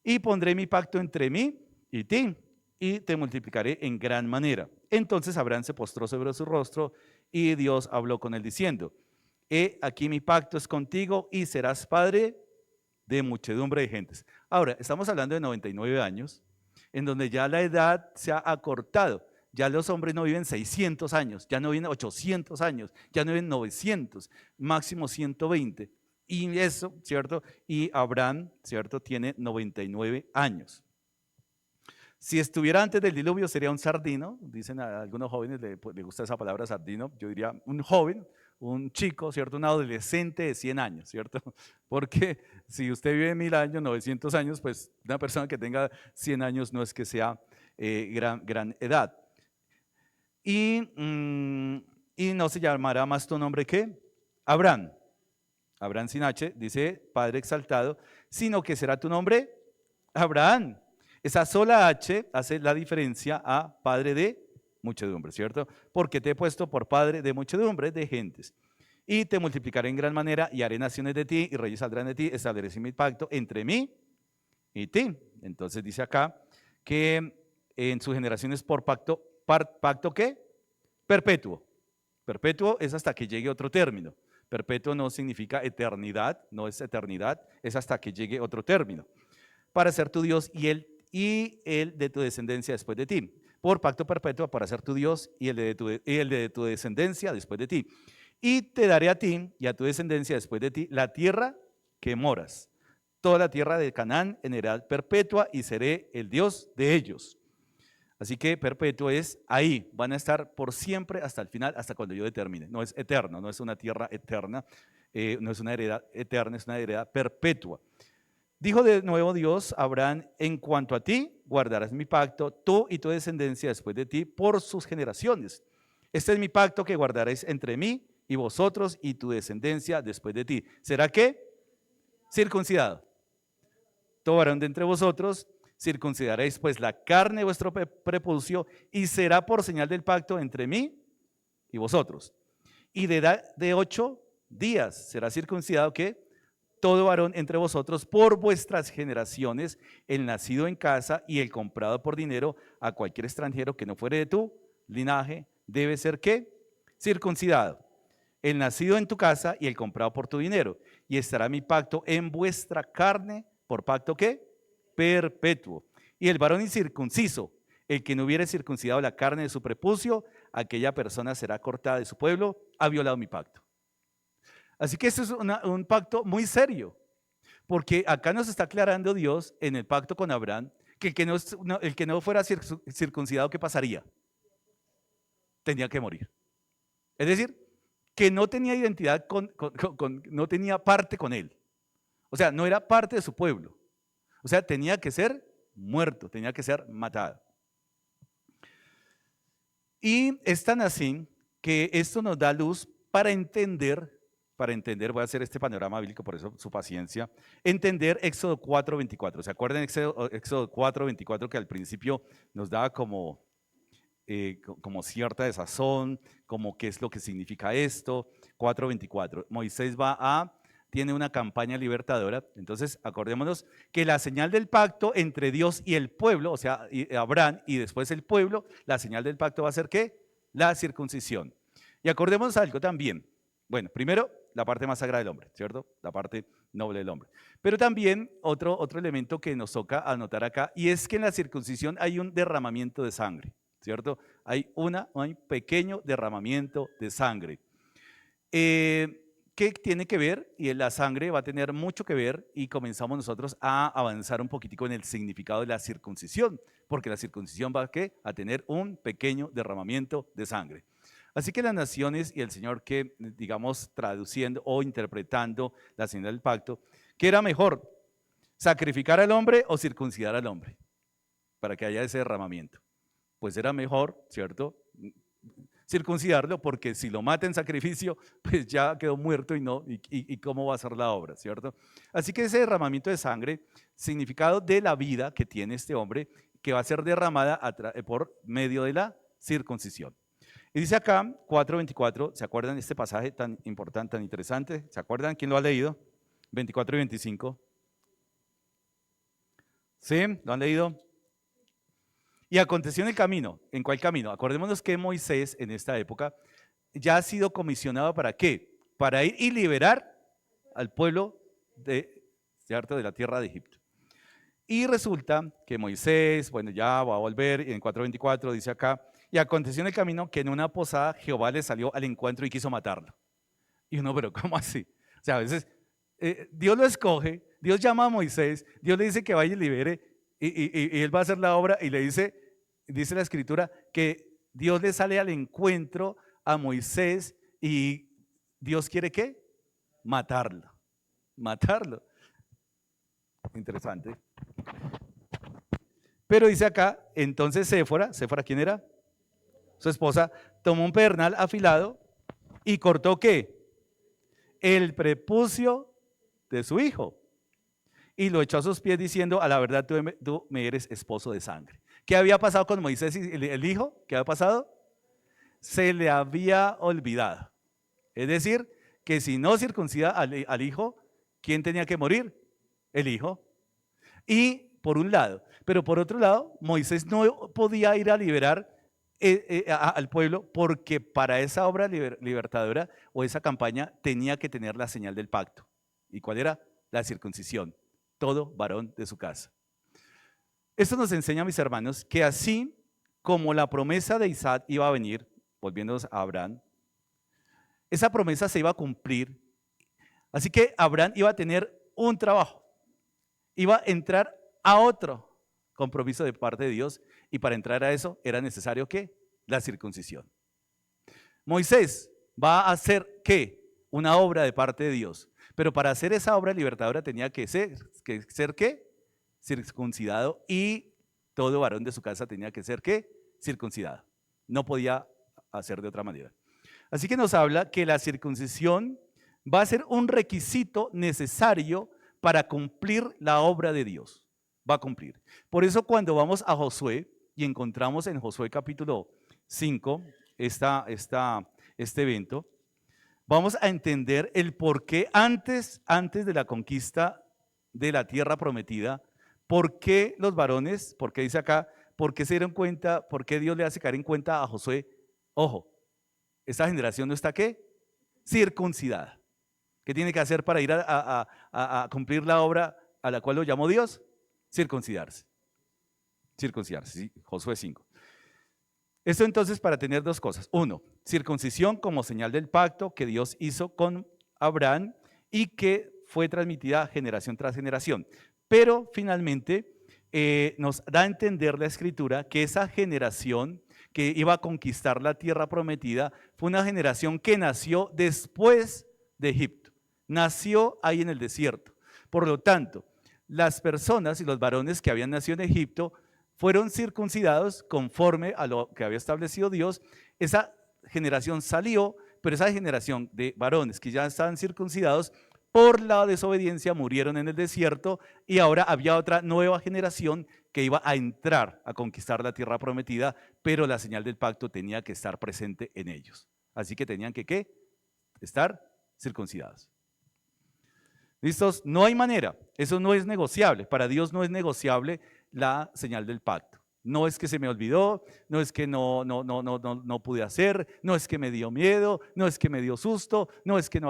Y pondré mi pacto entre mí y ti, y te multiplicaré en gran manera. Entonces Abraham se postró sobre su rostro, y Dios habló con él diciendo, he aquí mi pacto es contigo, y serás padre de muchedumbre de gentes. Ahora, estamos hablando de 99 años, en donde ya la edad se ha acortado. Ya los hombres no viven 600 años, ya no viven 800 años, ya no viven 900, máximo 120. Y eso, ¿cierto? Y Abraham, ¿cierto? Tiene 99 años. Si estuviera antes del diluvio sería un sardino, dicen a algunos jóvenes, le gusta esa palabra sardino, yo diría un joven, un chico, ¿cierto? Un adolescente de 100 años, ¿cierto? Porque si usted vive 1000 años, 900 años, pues una persona que tenga 100 años no es que sea gran edad. Y no se llamará más tu nombre que Abraham. Abraham sin H, dice Padre exaltado, sino que será tu nombre Abraham. Esa sola H hace la diferencia a Padre de muchedumbre, ¿cierto? Porque te he puesto por Padre de muchedumbre de gentes. Y te multiplicaré en gran manera y haré naciones de ti y reyes saldrán de ti, estableceré mi pacto entre mí y ti. Entonces dice acá que en sus generaciones por pacto, ¿pacto qué? Perpetuo. Perpetuo es hasta que llegue otro término. Perpetuo no significa eternidad, no es eternidad, es hasta que llegue otro término. Para ser tu Dios y el de tu descendencia después de ti. Por pacto perpetuo para ser tu Dios y el de tu descendencia después de ti. Y te daré a ti y a tu descendencia después de ti la tierra que moras, toda la tierra de Canaán en heredad perpetua, y seré el Dios de ellos. Así que perpetuo es ahí, van a estar por siempre hasta el final, hasta cuando yo determine. No es eterno, no es una tierra eterna, no es una heredad eterna, es una heredad perpetua. Dijo de nuevo Dios a Abraham, en cuanto a ti, guardarás mi pacto, tú y tu descendencia después de ti, por sus generaciones. Este es mi pacto que guardaréis entre mí y vosotros y tu descendencia después de ti. ¿Será qué? Circuncidado. Todo varón de entre vosotros circuncidaréis pues la carne de vuestro prepucio, y será por señal del pacto entre mí y vosotros. Y de edad de 8 días será circuncidado, ¿qué? todo varón entre vosotros por vuestras generaciones, el nacido en casa y el comprado por dinero a cualquier extranjero que no fuere de tu linaje, debe ser ¿qué? Circuncidado. El nacido en tu casa y el comprado por tu dinero. Y estará mi pacto en vuestra carne, ¿por pacto qué? Perpetuo. Y el varón incircunciso, el que no hubiere circuncidado la carne de su prepucio, aquella persona será cortada de su pueblo, ha violado mi pacto. Así que esto es un pacto muy serio, porque acá nos está aclarando Dios en el pacto con Abraham que el que no fuera circuncidado, ¿qué pasaría? Tenía que morir. Es decir, que no tenía identidad no tenía parte con él. O sea, no era parte de su pueblo. O sea, tenía que ser muerto, tenía que ser matado. Y es tan así que esto nos da luz para entender, voy a hacer este panorama bíblico, por eso su paciencia, entender Éxodo 4:24. ¿Se acuerdan Éxodo 4:24 que al principio nos daba como cierta desazón, como qué es lo que significa esto? 4:24. Moisés tiene una campaña libertadora. Entonces, acordémonos que la señal del pacto entre Dios y el pueblo, o sea, Abraham y después el pueblo, la señal del pacto va a ser ¿qué? La circuncisión. Y acordémonos algo también. Bueno, primero, la parte más sagrada del hombre, ¿cierto? La parte noble del hombre. Pero también otro elemento que nos toca anotar acá, y es que en la circuncisión hay un derramamiento de sangre, ¿cierto? Hay un pequeño derramamiento de sangre. ¿Qué tiene que ver? Y la sangre va a tener mucho que ver, y comenzamos nosotros a avanzar un poquitico en el significado de la circuncisión, porque la circuncisión va a tener un pequeño derramamiento de sangre. Así que las naciones y el Señor que, digamos, traduciendo o interpretando la señal del pacto, ¿qué era mejor? ¿Sacrificar al hombre o circuncidar al hombre? Para que haya ese derramamiento. Pues era mejor, ¿cierto?, circuncidarlo, porque si lo mata en sacrificio, pues ya quedó muerto y cómo va a ser la obra, ¿cierto? Así que ese derramamiento de sangre, significado de la vida que tiene este hombre, que va a ser derramada por medio de la circuncisión. Y dice acá, 4:24, ¿se acuerdan de este pasaje tan importante, tan interesante? ¿Se acuerdan? ¿Quién lo ha leído? 24 y 25. ¿Sí? ¿Lo han leído? Y aconteció en el camino. ¿En cuál camino? Acordémonos que Moisés en esta época ya ha sido comisionado ¿para qué? Para ir y liberar al pueblo ¿cierto?, de la tierra de Egipto. Y resulta que Moisés, bueno, ya va a volver, y en 4:24 dice acá, y aconteció en el camino que en una posada Jehová le salió al encuentro y quiso matarlo. Y uno, pero ¿cómo así? O sea, a veces Dios lo escoge, Dios llama a Moisés, Dios le dice que vaya y libere, y él va a hacer la obra, y le dice la escritura que Dios le sale al encuentro a Moisés, y Dios quiere ¿qué? Matarlo. Interesante. Pero dice acá, entonces Séfora, ¿quién era? Su esposa, tomó un pedernal afilado y cortó ¿qué? El prepucio de su hijo, y lo echó a sus pies diciendo, a la verdad tú me eres esposo de sangre. ¿Qué había pasado con Moisés y el hijo? ¿Qué había pasado? Se le había olvidado. Es decir, que si no circuncida al hijo, ¿quién tenía que morir? El hijo. Y por un lado, pero por otro lado, Moisés no podía ir a liberar al pueblo, porque para esa obra libertadora o esa campaña tenía que tener la señal del pacto. ¿Y cuál era? La circuncisión. Todo varón de su casa. Esto nos enseña, mis hermanos, que así como la promesa de Isaac iba a venir, volviéndonos a Abraham, esa promesa se iba a cumplir. Así que Abraham iba a tener un trabajo, iba a entrar a otro compromiso de parte de Dios, y para entrar a eso era necesario ¿qué? La circuncisión. Moisés va a hacer ¿qué? Una obra de parte de Dios, pero para hacer esa obra libertadora tenía que ser ¿qué? Circuncidado, y todo varón de su casa tenía que ser ¿qué? Circuncidado. No podía hacer de otra manera. Así que nos habla que la circuncisión va a ser un requisito necesario para cumplir la obra de Dios. Va a cumplir. Por eso cuando vamos a Josué y encontramos en Josué capítulo 5 este evento, vamos a entender el por qué antes de la conquista de la tierra prometida, por qué los varones, por qué dice acá, por qué se dieron cuenta, por qué Dios le hace caer en cuenta a Josué. Ojo, esta generación no está ¿qué? Circuncidada. ¿Qué tiene que hacer para ir a cumplir la obra a la cual lo llamó Dios? Circuncidarse. Circuncidarse, ¿sí? Josué 5. Esto entonces para tener dos cosas. Uno, circuncisión como señal del pacto que Dios hizo con Abraham y que fue transmitida generación tras generación. Pero finalmente nos da a entender la Escritura que esa generación que iba a conquistar la tierra prometida fue una generación que nació después de Egipto. Nació ahí en el desierto. Por lo tanto, las personas y los varones que habían nacido en Egipto fueron circuncidados conforme a lo que había establecido Dios. Esa generación salió, pero esa generación de varones que ya estaban circuncidados por la desobediencia murieron en el desierto y ahora había otra nueva generación que iba a entrar a conquistar la tierra prometida, pero la señal del pacto tenía que estar presente en ellos. Así que tenían que ¿qué? Estar circuncidados. ¿Listos? No hay manera, eso no es negociable. Para Dios no es negociable la señal del pacto. No es que se me olvidó, no es que no pude hacer, no es que me dio miedo, no es que me dio susto, no es que no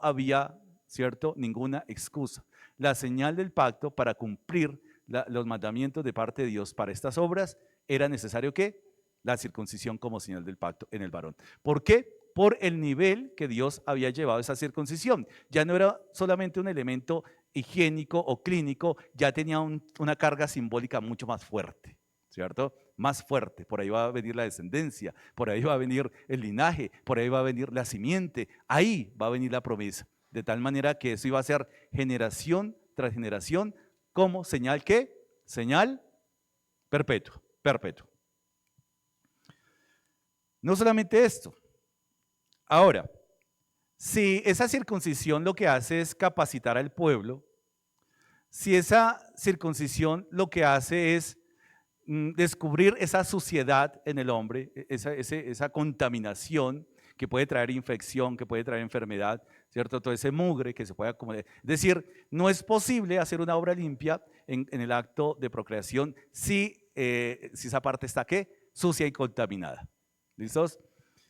había, ¿cierto?, ninguna excusa. La señal del pacto para cumplir los mandamientos de parte de Dios para estas obras era necesario que la circuncisión como señal del pacto en el varón. ¿Por qué? Por el nivel que Dios había llevado esa circuncisión. Ya no era solamente un elemento higiénico o clínico, ya tenía una carga simbólica mucho más fuerte, ¿cierto? Más fuerte. Por ahí va a venir la descendencia, por ahí va a venir el linaje, por ahí va a venir la simiente, ahí va a venir la promesa. De tal manera que eso iba a ser generación tras generación como señal ¿qué? Señal perpetua, perpetua. No solamente esto. Ahora, si esa circuncisión lo que hace es capacitar al pueblo, si esa circuncisión lo que hace es descubrir esa suciedad en el hombre, esa contaminación que puede traer infección, que puede traer enfermedad, ¿cierto? Todo ese mugre que se puede acomodar. Es decir, no es posible hacer una obra limpia en el acto de procreación si esa parte está ¿qué? Sucia y contaminada. ¿Listos?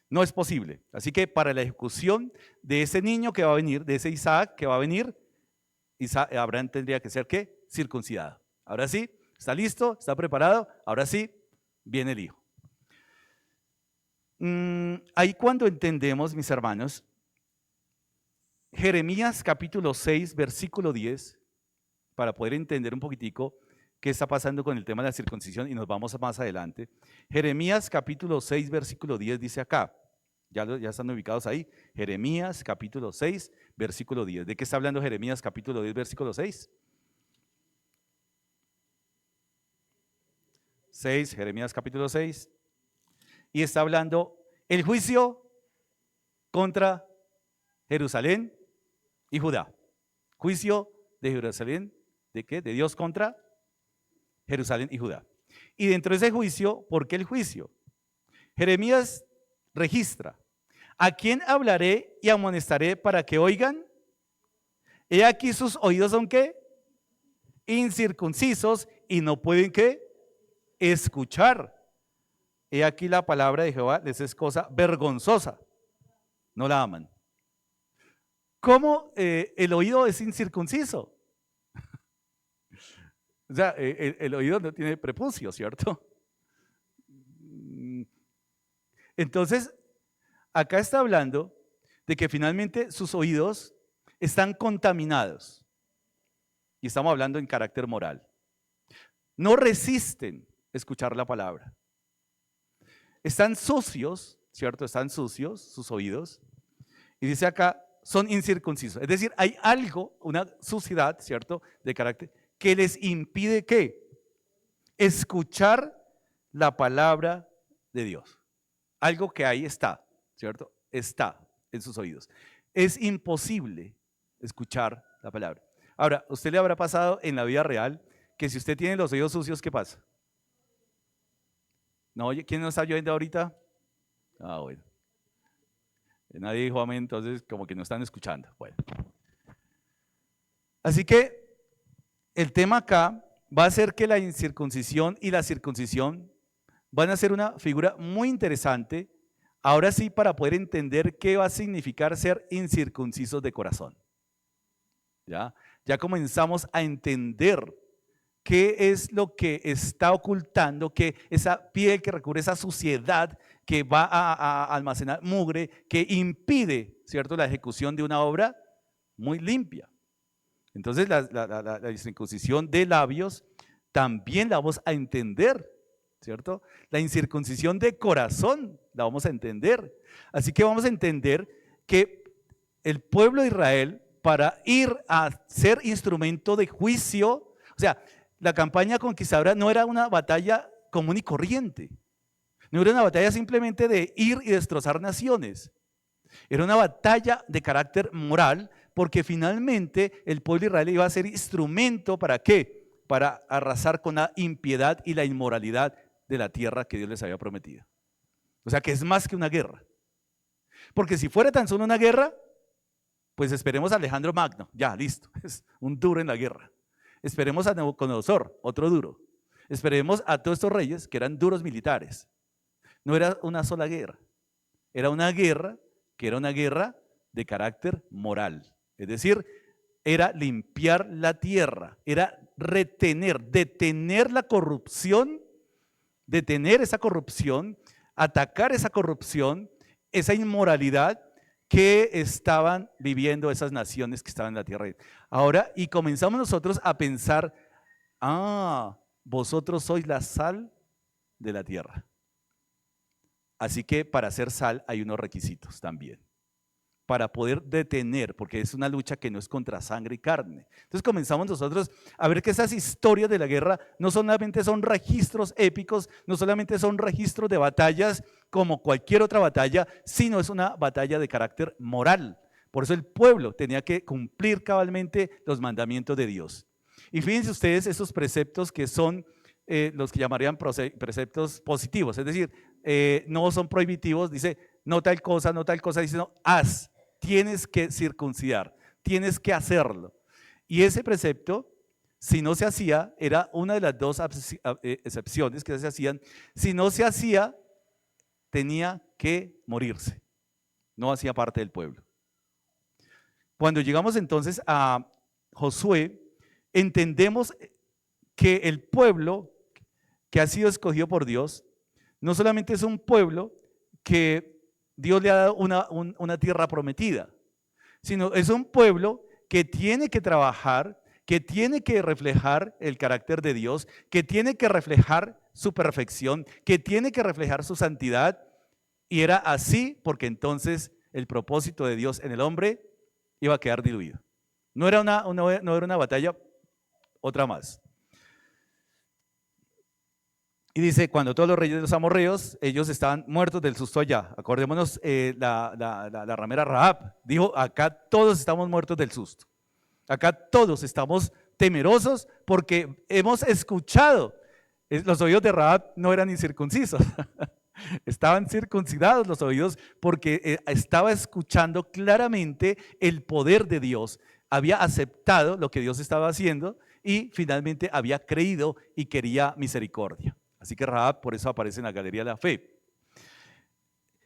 No es posible. Así que para la ejecución de ese niño que va a venir, de ese Isaac que va a venir, Abraham tendría que ser ¿qué? Circuncidado. Ahora sí, ¿está listo? ¿Está preparado? Ahora sí, viene el hijo. Ahí cuando entendemos, mis hermanos, Jeremías capítulo 6, versículo 10, para poder entender un poquitico qué está pasando con el tema de la circuncisión y nos vamos más adelante. Jeremías capítulo 6, versículo 10 dice acá, ya están ubicados ahí, Jeremías capítulo 6, versículo 10. ¿De qué está hablando Jeremías capítulo 10, versículo 6? 6, Jeremías capítulo 6. Y está hablando el juicio contra Jerusalén y Judá. Juicio de Jerusalén, ¿de qué? De Dios contra Jerusalén y Judá. Y dentro de ese juicio, ¿por qué el juicio? Jeremías registra: ¿a quién hablaré y amonestaré para que oigan? He aquí sus oídos son ¿qué? Incircuncisos y no pueden ¿qué? Escuchar. He aquí la palabra de Jehová les es cosa vergonzosa. No la aman. ¿Cómo el oído es incircunciso? O sea, el oído no tiene prepucio, ¿cierto? Entonces, acá está hablando de que finalmente sus oídos están contaminados. Y estamos hablando en carácter moral. No resisten escuchar la palabra. Están sucios, ¿cierto? Están sucios sus oídos. Y dice acá, son incircuncisos. Es decir, hay algo, una suciedad, ¿cierto? De carácter, que les impide ¿qué? Escuchar la palabra de Dios. Algo que ahí está, ¿cierto? Está en sus oídos. Es imposible escuchar la palabra. Ahora, ¿usted le habrá pasado en la vida real que si usted tiene los oídos sucios, qué pasa? ¿No oye? ¿Quién nos está oyendo ahorita? Ah, bueno. Nadie dijo amén, entonces como que no están escuchando. Bueno. Así que el tema acá va a ser que la incircuncisión y la circuncisión van a ser una figura muy interesante, ahora sí, para poder entender qué va a significar ser incircuncisos de corazón. Ya comenzamos a entender qué es lo que está ocultando, que esa piel que recubre esa suciedad que va a almacenar mugre, que impide, ¿cierto?, la ejecución de una obra muy limpia. Entonces la incircuncisión de labios también la vamos a entender, ¿cierto? La incircuncisión de corazón la vamos a entender. Así que vamos a entender que el pueblo de Israel, para ir a ser instrumento de juicio, o sea, la campaña conquistadora no era una batalla común y corriente, no era una batalla simplemente de ir y destrozar naciones, era una batalla de carácter moral, porque finalmente el pueblo de Israel iba a ser instrumento ¿para qué? Para arrasar con la impiedad y la inmoralidad de la tierra que Dios les había prometido. O sea que es más que una guerra, porque si fuera tan solo una guerra, pues esperemos a Alejandro Magno, ya, listo, es un duro en la guerra. Esperemos a Nabucodonosor, otro duro. Esperemos a todos estos reyes que eran duros militares. No era una sola guerra, era una guerra que era una guerra de carácter moral. Es decir, era limpiar la tierra, era retener, detener la corrupción, detener esa corrupción, atacar esa corrupción, esa inmoralidad que estaban viviendo esas naciones que estaban en la tierra. Ahora, y comenzamos nosotros a pensar, vosotros sois la sal de la tierra. Así que para hacer sal hay unos requisitos también, para poder detener, porque es una lucha que no es contra sangre y carne. Entonces comenzamos nosotros a ver que esas historias de la guerra no solamente son registros épicos, no solamente son registros de batallas como cualquier otra batalla, sino es una batalla de carácter moral. Por eso el pueblo tenía que cumplir cabalmente los mandamientos de Dios. Y fíjense ustedes esos preceptos que son los que llamarían preceptos positivos, es decir, no son prohibitivos, dice no tal cosa, dice no, haz, tienes que circuncidar, tienes que hacerlo. Y ese precepto, si no se hacía, era una de las dos excepciones que se hacían. Si no se hacía, tenía que morirse, no hacía parte del pueblo. Cuando llegamos entonces a Josué, entendemos que el pueblo que ha sido escogido por Dios, no solamente es un pueblo que Dios le ha dado una tierra prometida, sino es un pueblo que tiene que trabajar, que tiene que reflejar el carácter de Dios, que tiene que reflejar su perfección, que tiene que reflejar su santidad. Y era así porque entonces el propósito de Dios en el hombre iba a quedar diluido. No era una batalla, otra más. Y dice, cuando todos los reyes de los amorreos, ellos estaban muertos del susto allá. Acordémonos, la ramera Rahab dijo, acá todos estamos muertos del susto. Acá todos estamos temerosos porque hemos escuchado. Los oídos de Rahab no eran incircuncisos. Estaban circuncidados los oídos porque estaba escuchando claramente el poder de Dios. Había aceptado lo que Dios estaba haciendo y finalmente había creído y quería misericordia. Así que Rahab por eso aparece en la galería de la fe.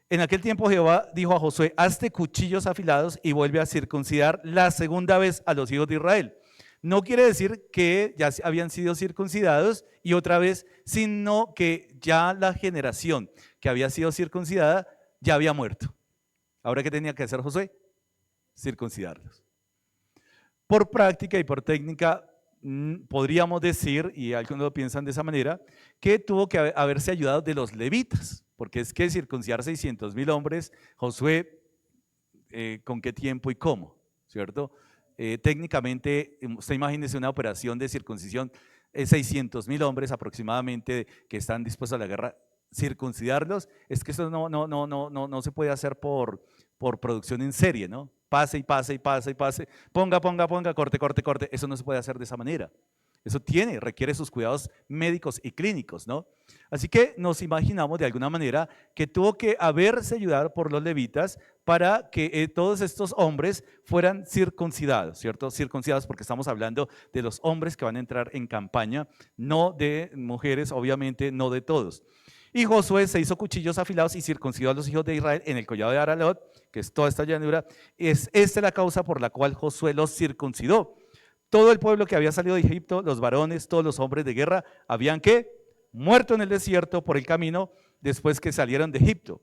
En aquel tiempo Jehová dijo a Josué, hazte cuchillos afilados y vuelve a circuncidar la segunda vez a los hijos de Israel. No quiere decir que ya habían sido circuncidados y otra vez, sino que ya la generación que había sido circuncidada ya había muerto. ¿Ahora qué tenía que hacer Josué? Circuncidarlos. Por práctica y por técnica, podríamos decir, y algunos lo piensan de esa manera, que tuvo que haberse ayudado de los levitas, porque es que circuncidar 600,000 hombres, Josué, ¿con qué tiempo y cómo? ¿Cierto? Técnicamente, usted imagínese una operación de circuncisión, 600,000 hombres aproximadamente que están dispuestos a la guerra, circuncidarlos, es que eso no se puede hacer por producción en serie, ¿no? Pase y pase y pase y pase, ponga, corte, eso no se puede hacer de esa manera. Eso requiere sus cuidados médicos y clínicos, ¿no? Así que nos imaginamos de alguna manera que tuvo que haberse ayudado por los levitas para que todos estos hombres fueran circuncidados, ¿cierto? Circuncidados porque estamos hablando de los hombres que van a entrar en campaña, no de mujeres, obviamente, no de todos. Y Josué se hizo cuchillos afilados y circuncidó a los hijos de Israel en el collado de Aralot, que es toda esta llanura. Esta es la causa por la cual Josué los circuncidó. Todo el pueblo que había salido de Egipto, los varones, todos los hombres de guerra, habían ¿qué? Muerto en el desierto por el camino después que salieron de Egipto.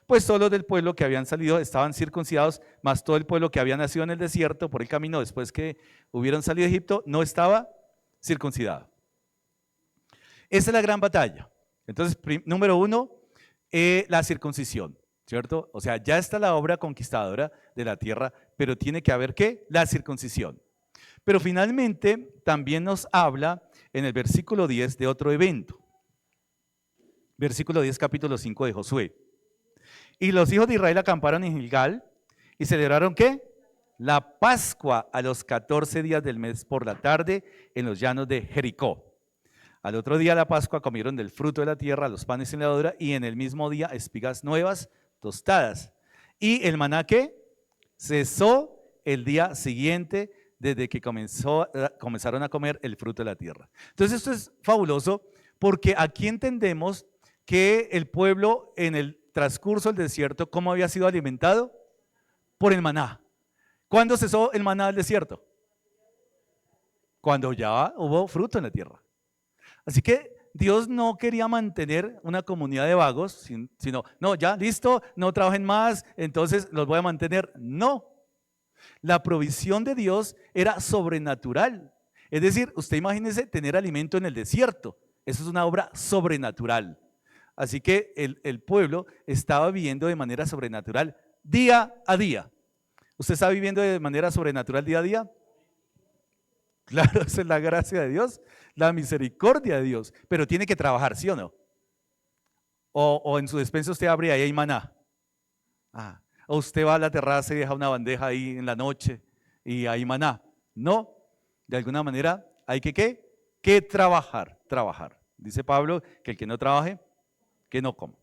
Pues solo del pueblo que habían salido estaban circuncidados, más todo el pueblo que había nacido en el desierto por el camino después que hubieron salido de Egipto no estaba circuncidado. Esa es la gran batalla. Entonces, número 1, la circuncisión, ¿cierto? O sea, ya está la obra conquistadora de la tierra, pero tiene que haber ¿qué? La circuncisión. Pero finalmente también nos habla en el versículo 10 de otro evento. Versículo 10, capítulo 5 de Josué. Y los hijos de Israel acamparon en Gilgal y celebraron ¿qué? La Pascua a los 14 días del mes por la tarde en los llanos de Jericó. Al otro día de la Pascua comieron del fruto de la tierra, los panes sin levadura, y en el mismo día espigas nuevas, tostadas. Y el maná ¿qué? Cesó el día siguiente desde que comenzaron a comer el fruto de la tierra. Entonces esto es fabuloso porque aquí entendemos que el pueblo en el transcurso del desierto, ¿cómo había sido alimentado? Por el maná. ¿Cuándo cesó el maná del desierto? Cuando ya hubo fruto en la tierra. Así que Dios no quería mantener una comunidad de vagos, sino, no, ya, listo, no trabajen más, entonces los voy a mantener. No. La provisión de Dios era sobrenatural. Es decir, usted imagínese tener alimento en el desierto. Eso es una obra sobrenatural. Así que el pueblo estaba viviendo de manera sobrenatural día a día. ¿Usted está viviendo de manera sobrenatural día a día? Claro, esa es la gracia de Dios, la misericordia de Dios. Pero tiene que trabajar, ¿sí o no? O en su despensa usted abre y ahí hay maná. O usted va a la terraza y deja una bandeja ahí en la noche y hay maná. No, de alguna manera hay que ¿qué? Que trabajar. Dice Pablo que el que no trabaje, que no coma.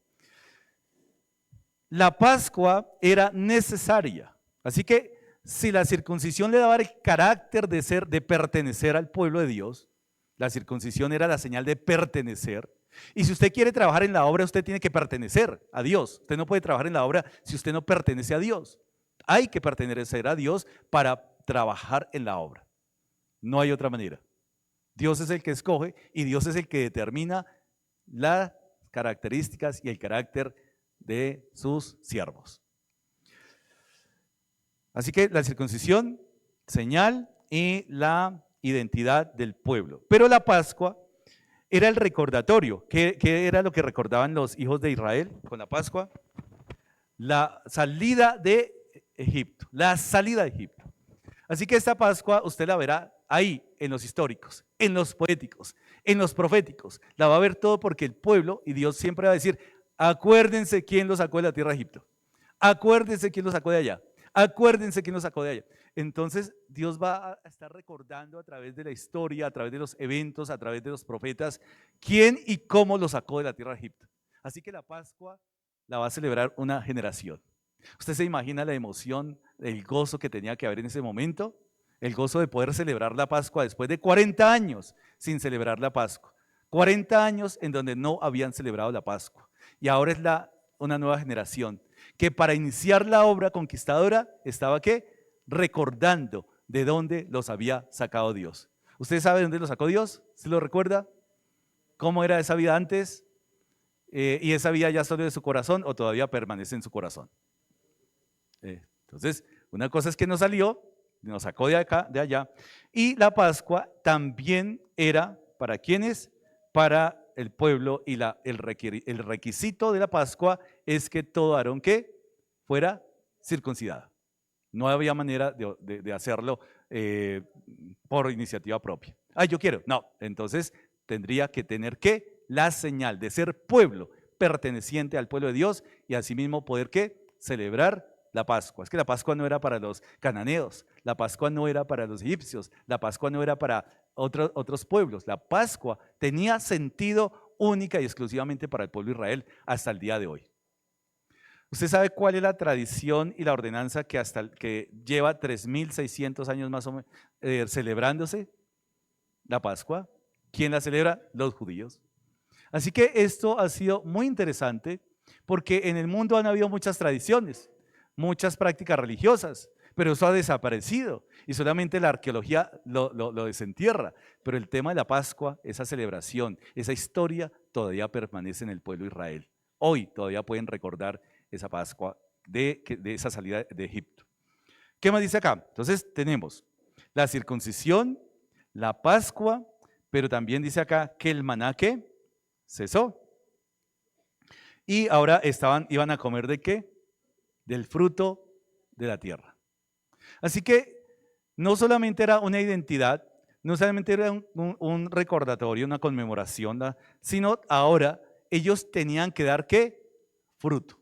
La Pascua era necesaria. Así que si la circuncisión le daba el carácter de pertenecer al pueblo de Dios, la circuncisión era la señal de pertenecer. Y si usted quiere trabajar en la obra, usted tiene que pertenecer a Dios. Usted no puede trabajar en la obra si usted no pertenece a Dios. Hay que pertenecer a Dios para trabajar en la obra. No hay otra manera. Dios es el que escoge y Dios es el que determina las características y el carácter de sus siervos. Así que la circuncisión, señal y la identidad del pueblo. Pero la Pascua era el recordatorio. ¿Qué era lo que recordaban los hijos de Israel con la Pascua? La salida de Egipto, la salida de Egipto. Así que esta Pascua usted la verá ahí, en los históricos, en los poéticos, en los proféticos. La va a ver todo porque el pueblo y Dios siempre va a decir, acuérdense quién los sacó de la tierra de Egipto. Acuérdense quién los sacó de allá. Acuérdense quién los sacó de allá. Entonces Dios va a estar recordando a través de la historia, a través de los eventos, a través de los profetas, quién y cómo los sacó de la tierra de Egipto. Así que la Pascua la va a celebrar una generación. ¿Usted se imagina la emoción, el gozo que tenía que haber en ese momento? El gozo de poder celebrar la Pascua después de 40 años sin celebrar la Pascua. 40 años en donde no habían celebrado la Pascua. Y ahora es una nueva generación que para iniciar la obra conquistadora estaba ¿qué? Recordando de dónde los había sacado Dios. ¿Usted sabe de dónde los sacó Dios? ¿Se lo recuerda? ¿Cómo era esa vida antes? ¿Y esa vida ya salió de su corazón o todavía permanece en su corazón? Entonces, una cosa es que nos salió, nos sacó de acá, de allá, y la Pascua también era, ¿para quiénes? Para el pueblo, y el requisito de la Pascua es que todo Aarón que fuera circuncidado. No había manera de hacerlo por iniciativa propia. Yo quiero. No, entonces tendría que tener ¿qué? La señal de ser pueblo perteneciente al pueblo de Dios y asimismo poder ¿qué? Celebrar la Pascua. Es que la Pascua no era para los cananeos, La Pascua no era para los egipcios, la Pascua no era para otros pueblos. La Pascua tenía sentido única y exclusivamente para el pueblo de Israel hasta el día de hoy. ¿Usted sabe cuál es la tradición y la ordenanza que lleva 3.600 años más o menos celebrándose? La Pascua. ¿Quién la celebra? Los judíos. Así que esto ha sido muy interesante porque en el mundo han habido muchas tradiciones, muchas prácticas religiosas, pero eso ha desaparecido y solamente la arqueología lo desentierra. Pero el tema de la Pascua, esa celebración, esa historia todavía permanece en el pueblo de Israel. Hoy todavía pueden recordar esa Pascua de esa salida de Egipto. ¿Qué más dice acá? Entonces tenemos la circuncisión, la Pascua, pero también dice acá que el maná ¿qué? Cesó. Y ahora iban a comer ¿de qué? Del fruto de la tierra. Así que no solamente era una identidad, no solamente era un recordatorio, una conmemoración, sino ahora ellos tenían que dar ¿qué? Fruto.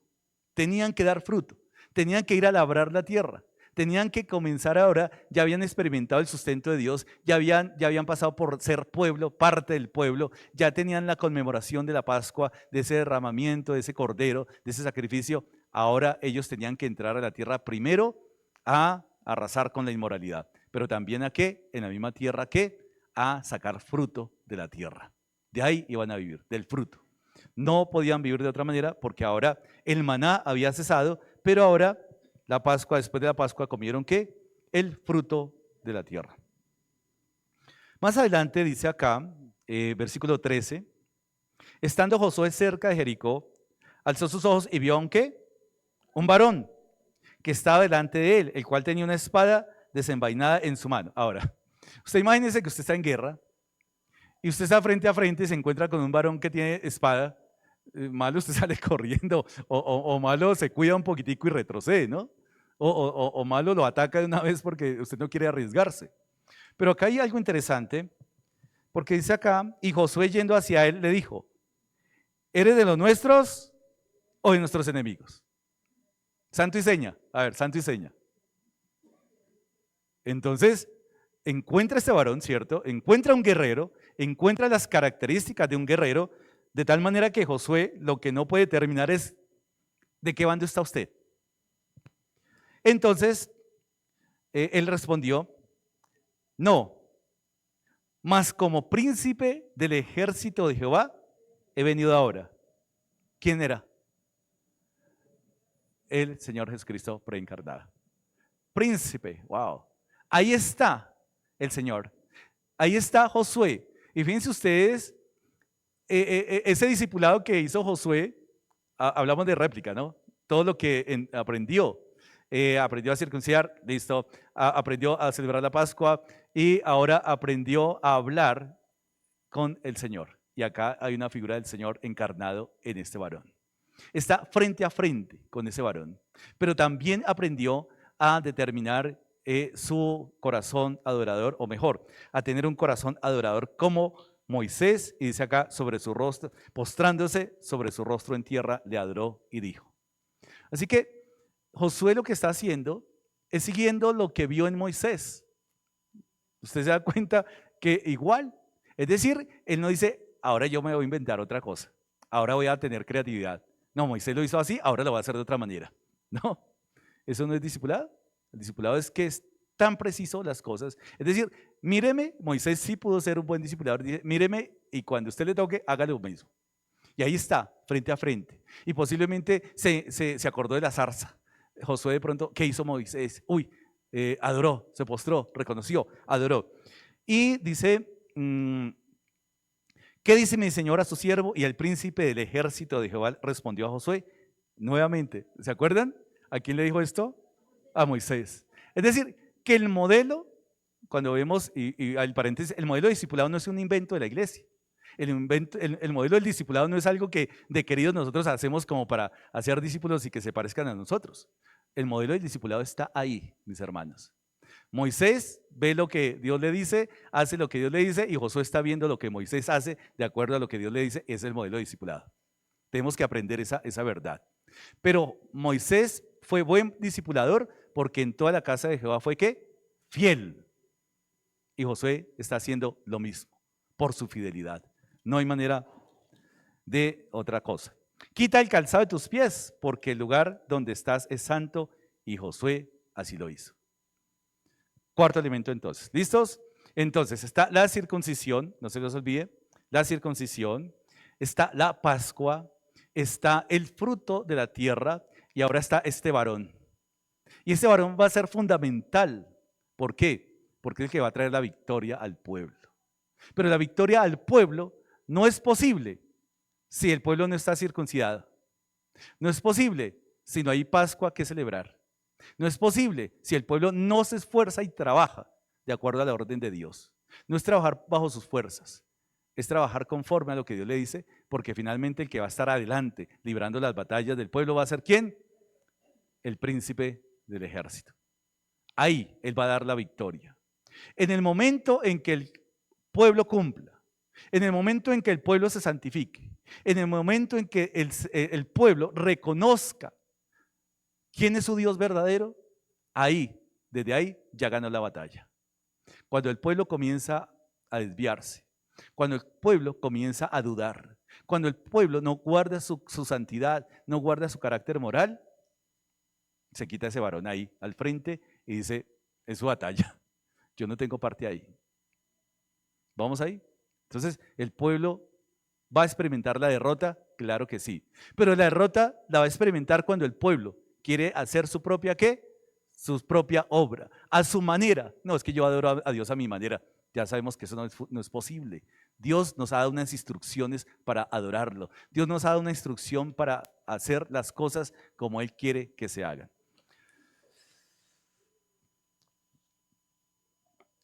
Tenían que dar fruto, tenían que ir a labrar la tierra, tenían que comenzar ahora, ya habían experimentado el sustento de Dios, ya habían pasado por ser pueblo, parte del pueblo, ya tenían la conmemoración de la Pascua, de ese derramamiento, de ese cordero, de ese sacrificio. Ahora ellos tenían que entrar a la tierra primero a arrasar con la inmoralidad, pero también a qué, en la misma tierra ¿qué? A sacar fruto de la tierra. De ahí iban a vivir, del fruto. No podían vivir de otra manera porque ahora el maná había cesado, pero ahora la Pascua, después de la Pascua comieron ¿qué? El fruto de la tierra. Más adelante dice acá, versículo 13, estando Josué cerca de Jericó, alzó sus ojos y vio ¿qué? Un varón que estaba delante de él, el cual tenía una espada desenvainada en su mano. Ahora, usted imagínese que usted está en guerra, y usted está frente a frente y se encuentra con un varón que tiene espada, malo usted sale corriendo, o malo se cuida un poquitico y retrocede, ¿no? O malo lo ataca de una vez porque usted no quiere arriesgarse. Pero acá hay algo interesante, porque dice acá, y Josué yendo hacia él le dijo, ¿eres de los nuestros o de nuestros enemigos? Santo y seña, a ver, santo y seña. Entonces, encuentra este varón, ¿cierto? Encuentra un guerrero, encuentra las características de un guerrero, de tal manera que Josué lo que no puede determinar es ¿de qué bando está usted? Entonces, él respondió, no, mas como príncipe del ejército de Jehová he venido ahora. ¿Quién era? El Señor Jesucristo preencarnado. Príncipe, wow. Ahí está el Señor. Ahí está Josué. Y fíjense ustedes, ese discipulado que hizo Josué, hablamos de réplica, ¿no? Todo lo que aprendió. Aprendió a circuncidar, listo. Aprendió a celebrar la Pascua y ahora aprendió a hablar con el Señor. Y acá hay una figura del Señor encarnado en este varón. Está frente a frente con ese varón. Pero también aprendió a determinar su corazón adorador, o mejor, a tener un corazón adorador como Moisés, y dice acá, sobre su rostro, postrándose sobre su rostro en tierra, le adoró y dijo. Así que Josué lo que está haciendo es siguiendo lo que vio en Moisés. Usted se da cuenta que igual, es decir, él no dice, ahora yo me voy a inventar otra cosa, ahora voy a tener creatividad. No, Moisés lo hizo así, ahora lo voy a hacer de otra manera. No, eso no es discipulado. El discipulado es que es tan preciso las cosas. Es decir, míreme, Moisés sí pudo ser un buen discipulador, dice, míreme y cuando usted le toque, hágale lo mismo. Y ahí está, frente a frente. Y posiblemente se acordó de la zarza. Josué de pronto, ¿qué hizo Moisés? Adoró, se postró, reconoció, adoró. Y dice, ¿qué dice mi señor a su siervo? Y el príncipe del ejército de Jehová respondió a Josué, nuevamente, ¿se acuerdan? ¿A quién le dijo esto? A Moisés. Es decir, que el modelo, cuando vemos, y al paréntesis, el modelo de discipulado no es un invento de la iglesia. El modelo del discipulado no es algo que de queridos nosotros hacemos como para hacer discípulos y que se parezcan a nosotros. El modelo del discipulado está ahí, mis hermanos. Moisés ve lo que Dios le dice, hace lo que Dios le dice, y Josué está viendo lo que Moisés hace de acuerdo a lo que Dios le dice. Es el modelo de discipulado. Tenemos que aprender esa verdad. Pero Moisés fue buen discipulador porque en toda la casa de Jehová fue ¿qué? fiel. Y Josué está haciendo lo mismo por su fidelidad. No hay manera de otra cosa. Quita el calzado de tus pies, porque el lugar donde estás es santo, y Josué así lo hizo. Cuarto elemento entonces. ¿Listos? Entonces está la circuncisión, no se los olvide, la circuncisión, está la Pascua, está el fruto de la tierra y ahora está este varón. Y este varón va a ser fundamental. ¿Por qué? Porque es el que va a traer la victoria al pueblo. Pero la victoria al pueblo no es posible si el pueblo no está circuncidado. No es posible si no hay Pascua que celebrar. No es posible si el pueblo no se esfuerza y trabaja de acuerdo a la orden de Dios. No es trabajar bajo sus fuerzas, es trabajar conforme a lo que Dios le dice, porque finalmente el que va a estar adelante librando las batallas del pueblo va a ser ¿quién? El príncipe del ejército. Ahí Él va a dar la victoria. En el momento en que el pueblo cumpla, en el momento en que el pueblo se santifique, en el momento en que el pueblo reconozca quién es su Dios verdadero, ahí, desde ahí ya ganó la batalla. Cuando el pueblo comienza a desviarse, cuando el pueblo comienza a dudar, cuando el pueblo no guarda su santidad, no guarda su carácter moral, se quita ese varón ahí al frente y dice, es su batalla, yo no tengo parte ahí. ¿Vamos ahí? Entonces, ¿el pueblo va a experimentar la derrota? Claro que sí. Pero la derrota la va a experimentar cuando el pueblo quiere hacer su propia ¿qué? Su propia obra, a su manera. No, es que yo adoro a Dios a mi manera. Ya sabemos que eso no es posible. Dios nos ha dado unas instrucciones para adorarlo. Dios nos ha dado una instrucción para hacer las cosas como Él quiere que se hagan.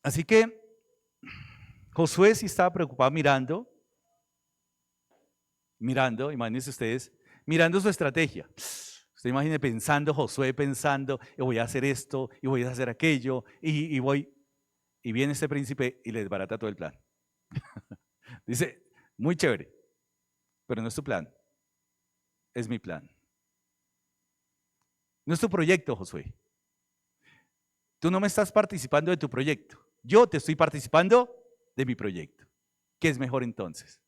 Así que Josué sí estaba preocupado mirando, imagínense ustedes, mirando su estrategia. Usted imagine pensando, Josué pensando, voy a hacer esto y voy a hacer aquello y viene este príncipe y le desbarata todo el plan. Dice, muy chévere, pero no es tu plan, es mi plan. No es tu proyecto, Josué. Tú no me estás participando de tu proyecto. Yo te estoy participando de mi proyecto. ¿Qué es mejor entonces?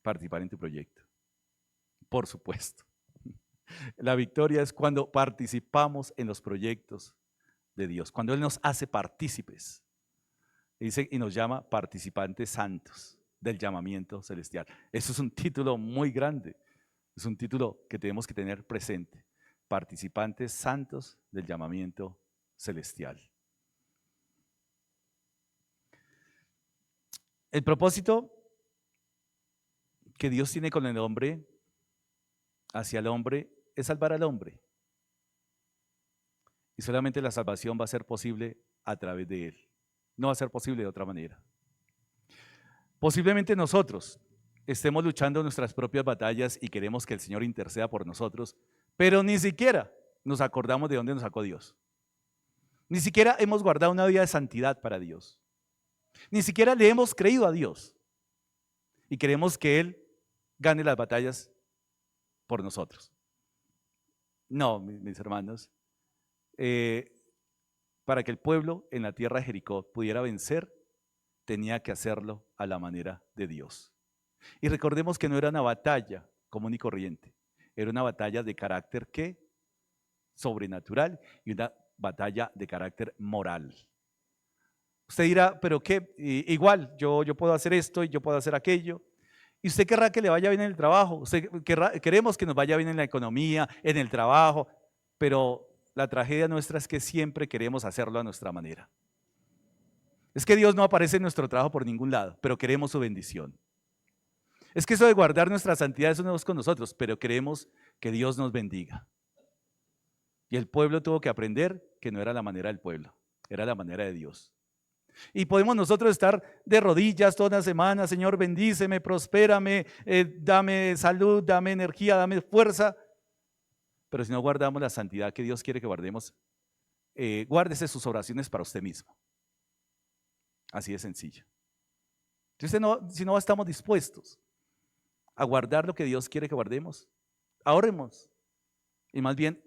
Participar en tu proyecto. Por supuesto. La victoria es cuando participamos en los proyectos de Dios, cuando Él nos hace partícipes. Dice y nos llama participantes santos del llamamiento celestial. Eso es un título muy grande. Es un título que tenemos que tener presente. Participantes santos del llamamiento celestial. El propósito que Dios tiene con el hombre, hacia el hombre, es salvar al hombre. Y solamente la salvación va a ser posible a través de Él. No va a ser posible de otra manera. Posiblemente nosotros estemos luchando nuestras propias batallas y queremos que el Señor interceda por nosotros, pero ni siquiera nos acordamos de dónde nos sacó Dios. Ni siquiera hemos guardado una vida de santidad para Dios. Ni siquiera le hemos creído a Dios. Y queremos que Él gane las batallas por nosotros. No, mis hermanos. Para que el pueblo en la tierra de Jericó pudiera vencer, tenía que hacerlo a la manera de Dios. Y recordemos que no era una batalla común y corriente, era una batalla de carácter ¿qué? Sobrenatural y una batalla de carácter moral. Usted dirá, pero qué, igual, yo puedo hacer esto y yo puedo hacer aquello. Y usted querrá que le vaya bien en el trabajo, queremos que nos vaya bien en la economía, en el trabajo, pero la tragedia nuestra es que siempre queremos hacerlo a nuestra manera. Es que Dios no aparece en nuestro trabajo por ningún lado, pero queremos su bendición. Es que eso de guardar nuestra santidad, eso no es con nosotros, pero queremos que Dios nos bendiga. Y el pueblo tuvo que aprender que no era la manera del pueblo, era la manera de Dios. Y podemos nosotros estar de rodillas toda la semana, Señor, bendíceme, prospérame, dame salud, dame energía, dame fuerza. Pero si no guardamos la santidad que Dios quiere que guardemos, guárdese sus oraciones para usted mismo. Así de sencillo. Si no estamos dispuestos a guardar lo que Dios quiere que guardemos, ahorremos. Y más bien,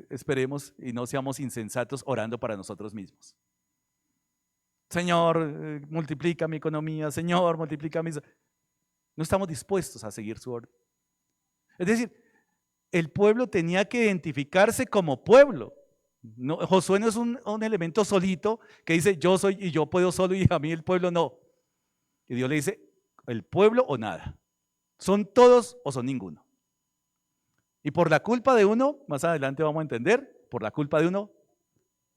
esperemos y no seamos insensatos orando para nosotros mismos. Señor, multiplica mi economía, Señor, multiplica mis... No estamos dispuestos a seguir su orden. Es decir, el pueblo tenía que identificarse como pueblo. No, Josué no es un elemento solito que dice yo soy y yo puedo solo y a mí el pueblo no. Y Dios le dice, el pueblo o nada. Son todos o son ninguno. Y por la culpa de uno, más adelante vamos a entender, por la culpa de uno,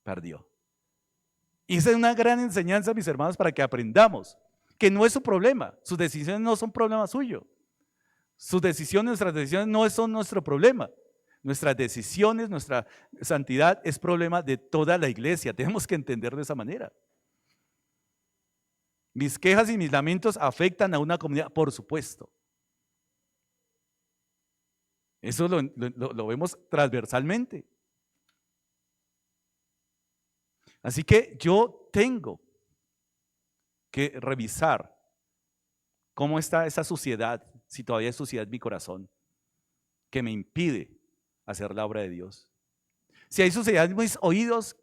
perdió. Y esa es una gran enseñanza, mis hermanos, para que aprendamos que no es su problema. Sus decisiones no son problema suyo. Sus decisiones, nuestras decisiones no son nuestro problema. Nuestras decisiones, nuestra santidad es problema de toda la iglesia. Tenemos que entender de esa manera. Mis quejas y mis lamentos afectan a una comunidad, por supuesto. Eso lo vemos transversalmente. Así que yo tengo que revisar cómo está esa suciedad, si todavía hay suciedad en mi corazón, que me impide hacer la obra de Dios. Si hay suciedad en mis oídos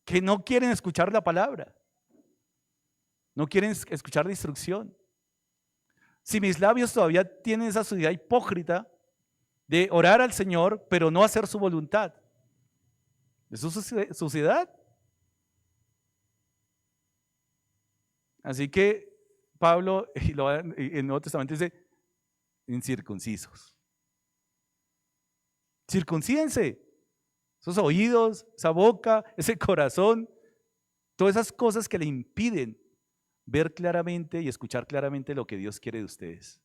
que no quieren escuchar la palabra, no quieren escuchar la instrucción. Si mis labios todavía tienen esa suciedad hipócrita de orar al Señor, pero no hacer su voluntad, ¿eso es suciedad? Así que Pablo en el Nuevo Testamento dice, incircuncisos. Circuncídense. Esos oídos, esa boca, ese corazón, todas esas cosas que le impiden ver claramente y escuchar claramente lo que Dios quiere de ustedes.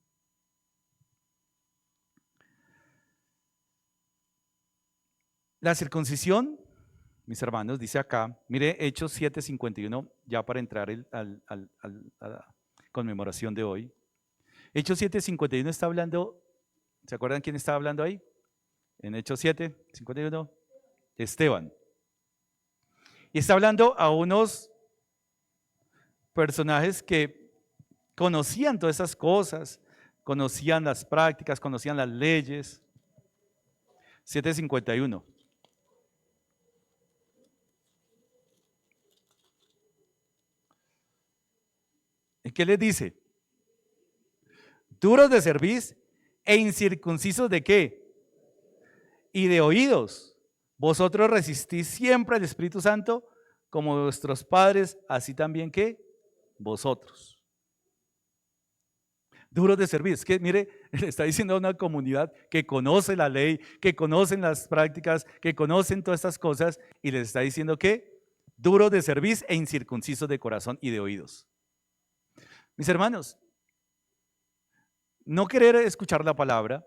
La circuncisión, mis hermanos, dice acá, mire Hechos 7:51, ya para entrar a la conmemoración de hoy. Hechos 7:51 está hablando, ¿se acuerdan quién estaba hablando ahí? En Hechos 7:51, Esteban. Y está hablando a unos personajes que conocían todas esas cosas, conocían las prácticas, conocían las leyes. 7:51. ¿Y qué les dice? Duros de cerviz e incircuncisos de qué? Y de oídos. Vosotros resistís siempre al Espíritu Santo como vuestros padres, así también que vosotros. Duros de servir. Es que mire, le está diciendo a una comunidad que conoce la ley, que conocen las prácticas, que conocen todas estas cosas, y les está diciendo que duros de servir e incircuncisos de corazón y de oídos. Mis hermanos, no querer escuchar la palabra,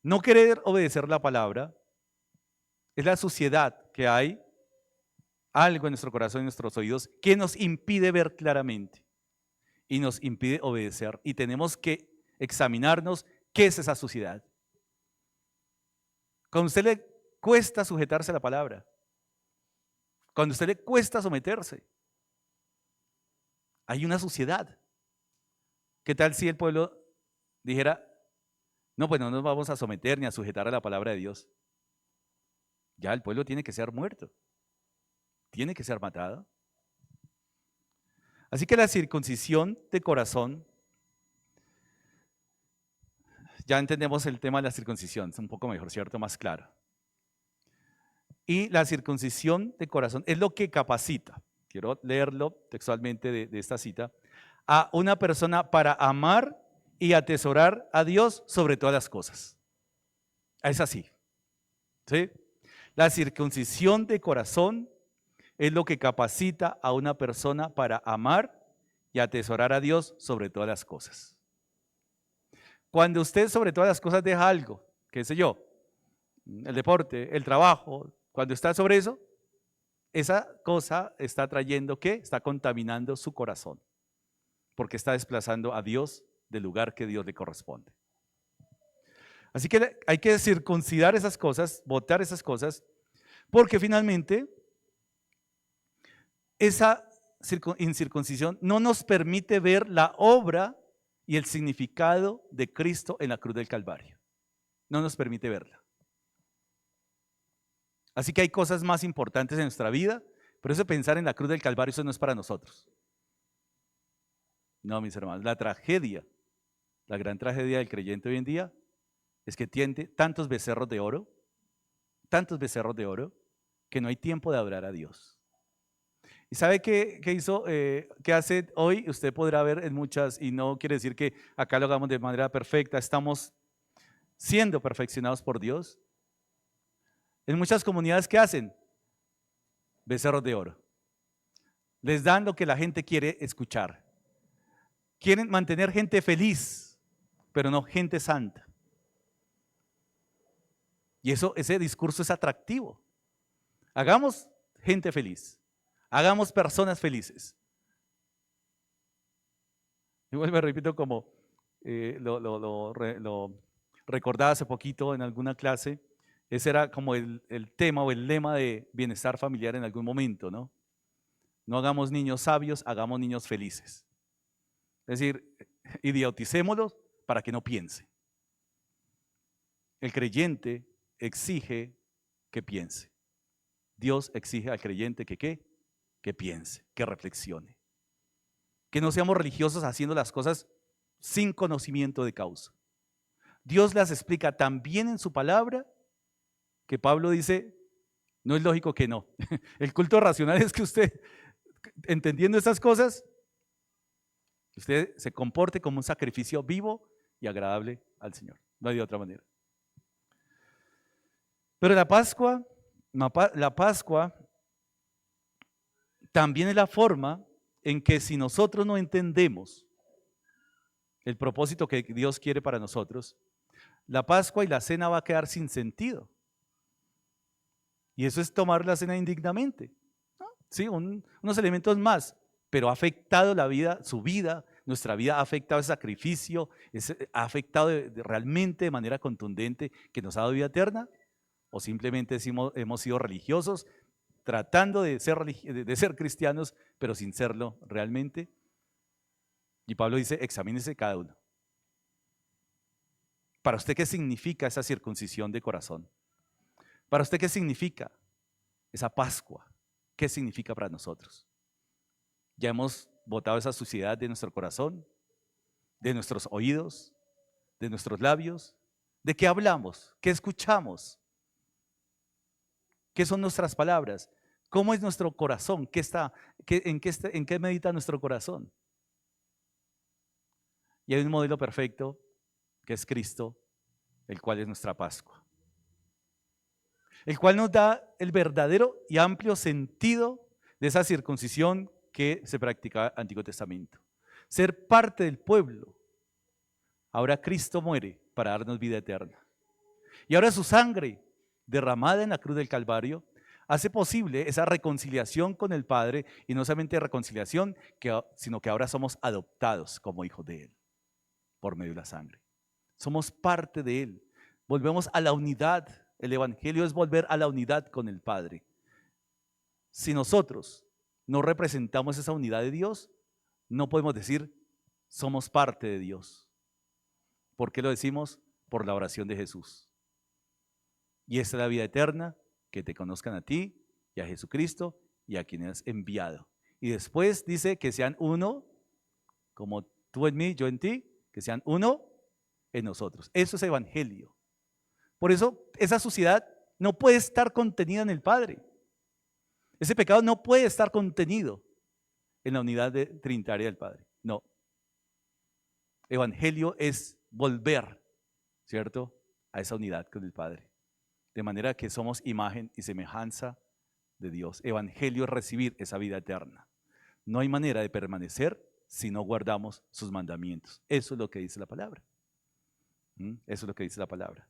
no querer obedecer la palabra, es la suciedad que hay, algo en nuestro corazón y en nuestros oídos, que nos impide ver claramente y nos impide obedecer. Y tenemos que examinarnos qué es esa suciedad. Cuando a usted le cuesta sujetarse a la palabra, cuando a usted le cuesta someterse, hay una suciedad. ¿Qué tal si el pueblo dijera, no, pues no nos vamos a someter ni a sujetar a la palabra de Dios? Ya el pueblo tiene que ser muerto, tiene que ser matado. Así que la circuncisión de corazón, ya entendemos el tema de la circuncisión, es un poco mejor, ¿cierto? Más claro. Y la circuncisión de corazón es lo que capacita, quiero leerlo textualmente de esta cita, a una persona para amar y atesorar a Dios sobre todas las cosas. Es así, ¿sí? La circuncisión de corazón es lo que capacita a una persona para amar y atesorar a Dios sobre todas las cosas. Cuando usted sobre todas las cosas deja algo, qué sé yo, el deporte, el trabajo, cuando está sobre eso, esa cosa está trayendo ¿qué? Está contaminando su corazón, porque está desplazando a Dios del lugar que Dios le corresponde. Así que hay que circuncidar esas cosas, botar esas cosas, porque finalmente esa incircuncisión no nos permite ver la obra y el significado de Cristo en la cruz del Calvario. no nos permite verla. Así que hay cosas más importantes en nuestra vida, pero eso de pensar en la cruz del Calvario, eso no es para nosotros. No, mis hermanos, la tragedia, la gran tragedia del creyente hoy en día es que tiene tantos becerros de oro, que no hay tiempo de adorar a Dios. ¿Y sabe qué hizo, qué hace hoy? Usted podrá ver en muchas, y no quiere decir que acá lo hagamos de manera perfecta, estamos siendo perfeccionados por Dios. En muchas comunidades, ¿qué hacen? Becerros de oro. Les dan lo que la gente quiere escuchar. Quieren mantener gente feliz, pero no gente santa. Y ese discurso es atractivo. Hagamos gente feliz. Hagamos personas felices. Igual me repito como lo recordaba hace poquito en alguna clase. Ese era como el tema o el lema de bienestar familiar en algún momento, ¿no? No hagamos niños sabios, hagamos niños felices. Es decir, idioticémoslos para que no piense. El creyente exige que piense. Dios exige al creyente que ¿qué? Que piense, que reflexione. Que no seamos religiosos haciendo las cosas sin conocimiento de causa. Dios las explica tan bien en su palabra que Pablo dice, no es lógico que no. El culto racional es que usted, entendiendo estas cosas, usted se comporte como un sacrificio vivo y agradable al Señor. No hay de otra manera. Pero la Pascua también es la forma en que si nosotros no entendemos el propósito que Dios quiere para nosotros, la Pascua y la cena va a quedar sin sentido. Y eso es tomar la cena indignamente, ¿no? Sí, unos elementos más, pero ha afectado la vida, su vida, nuestra vida ha afectado ese sacrificio, ha afectado realmente de manera contundente que nos ha dado vida eterna, o simplemente hemos sido religiosos tratando de ser cristianos, pero sin serlo realmente. Y Pablo dice, examínese cada uno. ¿Para usted qué significa esa circuncisión de corazón? ¿Para usted qué significa esa Pascua? ¿Qué significa para nosotros? Ya hemos botado esa suciedad de nuestro corazón, de nuestros oídos, de nuestros labios. ¿De qué hablamos? ¿Qué escuchamos? ¿Qué son nuestras palabras? ¿Cómo es nuestro corazón? ¿En qué medita nuestro corazón? Y hay un modelo perfecto que es Cristo, el cual es nuestra Pascua. El cual nos da el verdadero y amplio sentido de esa circuncisión que se practicaba en el Antiguo Testamento. Ser parte del pueblo. Ahora Cristo muere para darnos vida eterna. Y ahora su sangre derramada en la cruz del Calvario hace posible esa reconciliación con el Padre, y no solamente reconciliación, sino que ahora somos adoptados como hijos de Él por medio de la sangre. Somos parte de Él. Volvemos a la unidad. El Evangelio es volver a la unidad con el Padre. Si nosotros no representamos esa unidad de Dios, no podemos decir somos parte de Dios. ¿Por qué lo decimos? Por la oración de Jesús. Y esta es la vida eterna, que te conozcan a ti y a Jesucristo y a quien has enviado. Y después dice que sean uno, como tú en mí, yo en ti, que sean uno en nosotros. Eso es evangelio. Por eso esa suciedad no puede estar contenida en el Padre. Ese pecado no puede estar contenido en la unidad trinitaria del Padre. No. Evangelio es volver, ¿cierto?, a esa unidad con el Padre. De manera que somos imagen y semejanza de Dios. Evangelio es recibir esa vida eterna. No hay manera de permanecer si no guardamos sus mandamientos. Eso es lo que dice la palabra. Eso es lo que dice la palabra.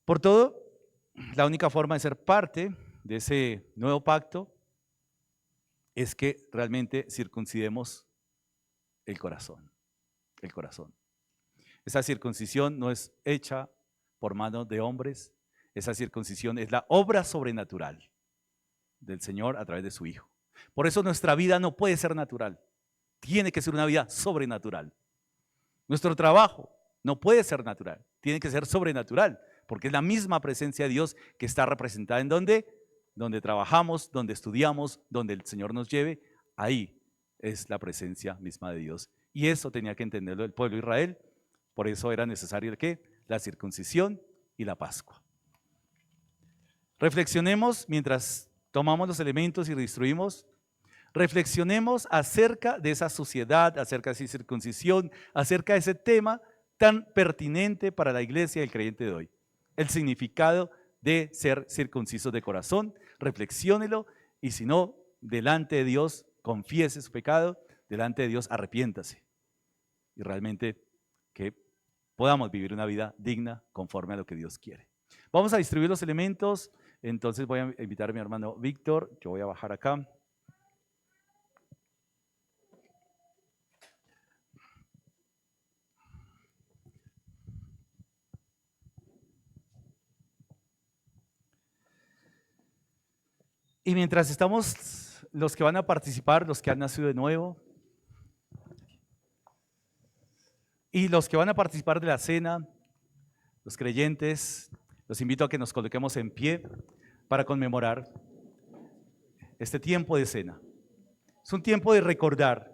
Por todo, la única forma de ser parte de ese nuevo pacto es que realmente circuncidemos el corazón. El corazón. Esa circuncisión no es hecha por manos de hombres. Esa circuncisión es la obra sobrenatural del Señor a través de su Hijo. Por eso nuestra vida no puede ser natural. Tiene que ser una vida sobrenatural. Nuestro trabajo no puede ser natural. Tiene tiene que ser sobrenatural, porque es la misma presencia de Dios que está representada en donde trabajamos, donde estudiamos, donde el Señor nos lleve, ahí es la presencia misma de Dios. Y eso tenía que entenderlo el pueblo de Israel, por eso era necesario el ¿qué? La circuncisión y la Pascua. Reflexionemos mientras tomamos los elementos y distribuimos. Reflexionemos acerca de esa sociedad, acerca de esa circuncisión, acerca de ese tema tan pertinente para la iglesia y el creyente de hoy. El significado de ser circuncisos de corazón. Reflexiónelo y si no, delante de Dios, confiese su pecado, delante de Dios arrepiéntase. Y realmente que podamos vivir una vida digna conforme a lo que Dios quiere. Vamos a distribuir los elementos. Entonces voy a invitar a mi hermano Víctor. Yo voy a bajar acá. Y mientras estamos, los que van a participar, los que han nacido de nuevo, y los que van a participar de la cena, los creyentes, los invito a que nos coloquemos en pie para conmemorar este tiempo de cena. Es un tiempo de recordar,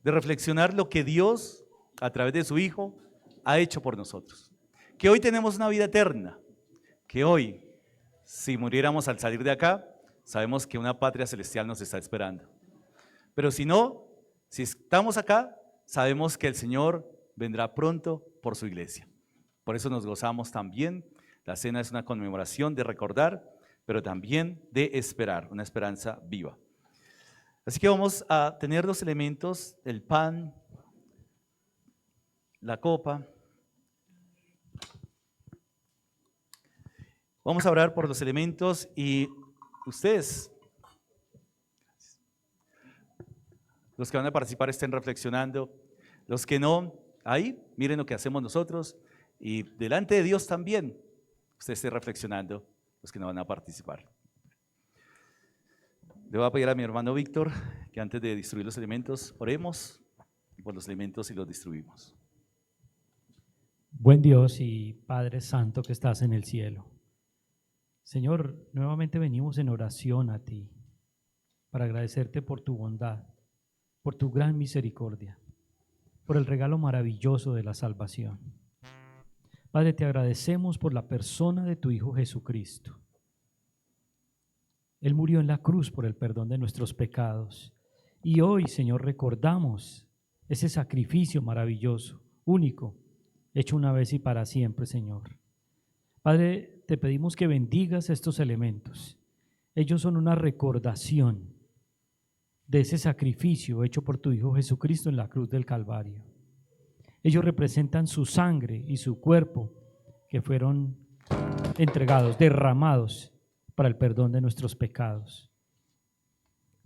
de reflexionar lo que Dios, a través de su Hijo, ha hecho por nosotros. Que hoy tenemos una vida eterna, que hoy, si muriéramos al salir de acá, sabemos que una patria celestial nos está esperando. Pero si no, si estamos acá, sabemos que el Señor vendrá pronto por su iglesia. Por eso nos gozamos también. La cena es una conmemoración de recordar, pero también de esperar, una esperanza viva. Así que vamos a tener los elementos, el pan, la copa. Vamos a orar por los elementos y ustedes, los que van a participar, estén reflexionando. Los que no, ahí, miren lo que hacemos nosotros y delante de Dios también, usted esté reflexionando, los que no van a participar. Le voy a pedir a mi hermano Víctor que antes de distribuir los elementos, oremos por los elementos y los distribuimos. Buen Dios y Padre Santo que estás en el cielo. Señor, nuevamente venimos en oración a ti para agradecerte por tu bondad, por tu gran misericordia, por el regalo maravilloso de la salvación. Padre, te agradecemos por la persona de tu Hijo Jesucristo. Él murió en la cruz por el perdón de nuestros pecados. Y hoy, Señor, recordamos ese sacrificio maravilloso, único, hecho una vez y para siempre, Señor. Padre, te pedimos que bendigas estos elementos. Ellos son una recordación de ese sacrificio hecho por tu Hijo Jesucristo en la cruz del Calvario. Ellos representan su sangre y su cuerpo que fueron entregados, derramados para el perdón de nuestros pecados.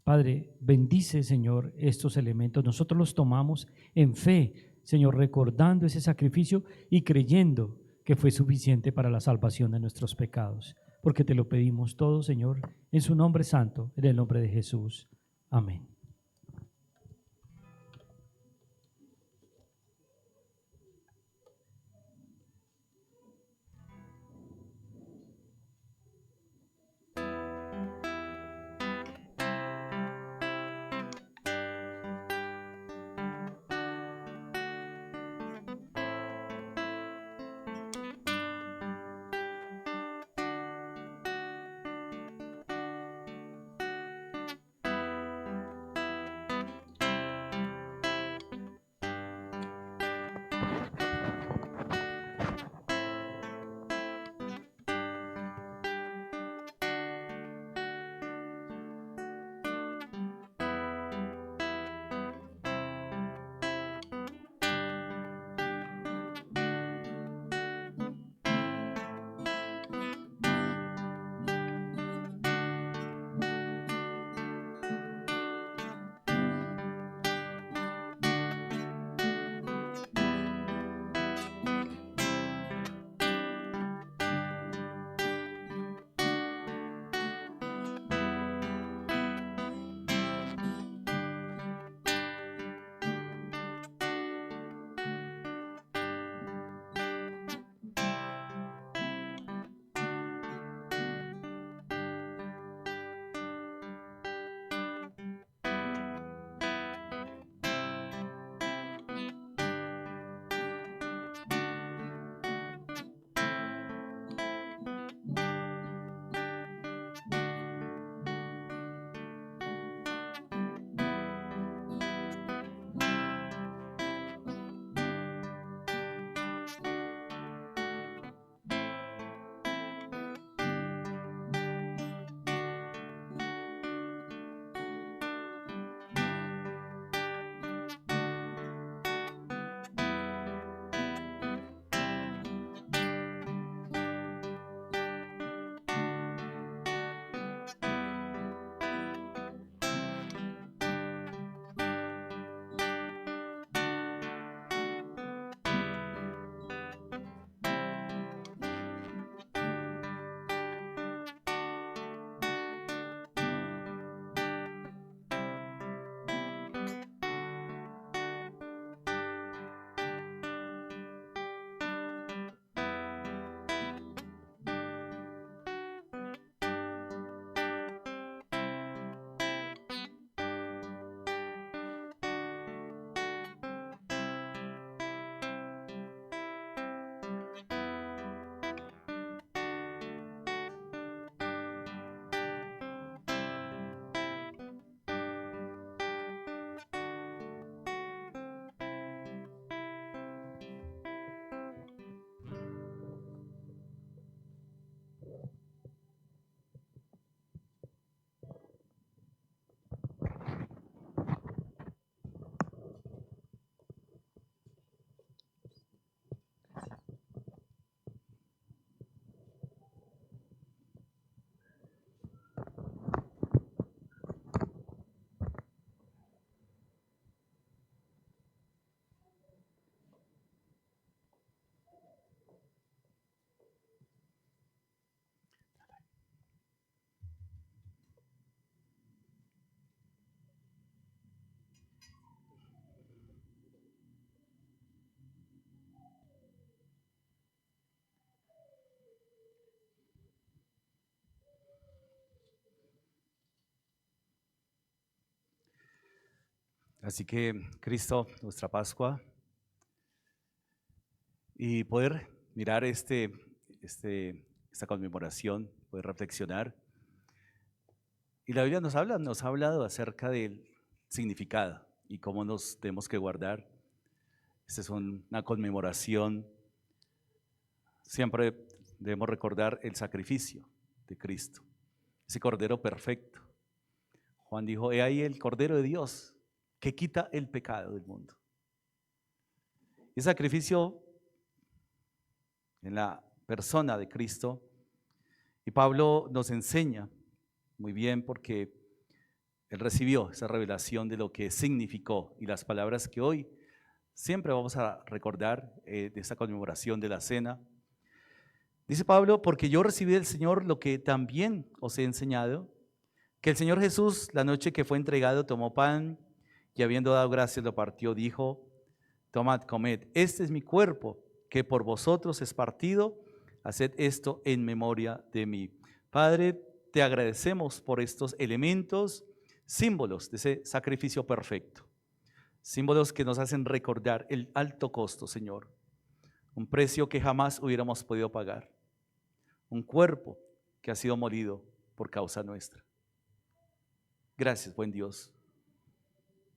Padre, bendice, Señor, estos elementos. Nosotros los tomamos en fe, Señor, recordando ese sacrificio y creyendo que fue suficiente para la salvación de nuestros pecados. Porque te lo pedimos todo, Señor, en su nombre santo, en el nombre de Jesús. Amén. Así que Cristo, nuestra Pascua, y poder mirar esta conmemoración, poder reflexionar. Y la Biblia nos ha hablado acerca del significado y cómo nos tenemos que guardar. Esta es una conmemoración. Siempre debemos recordar el sacrificio de Cristo, ese Cordero perfecto. Juan dijo, he ahí el Cordero de Dios que quita el pecado del mundo. Y el sacrificio en la persona de Cristo, y Pablo nos enseña muy bien porque él recibió esa revelación de lo que significó y las palabras que hoy siempre vamos a recordar de esta conmemoración de la cena. Dice Pablo, porque yo recibí del Señor lo que también os he enseñado, que el Señor Jesús, la noche que fue entregado, tomó pan y habiendo dado gracias lo partió, dijo, tomad, comed, este es mi cuerpo, que por vosotros es partido, haced esto en memoria de mí. Padre, te agradecemos por estos elementos, símbolos de ese sacrificio perfecto, símbolos que nos hacen recordar el alto costo, Señor, un precio que jamás hubiéramos podido pagar, un cuerpo que ha sido molido por causa nuestra. Gracias, buen Dios.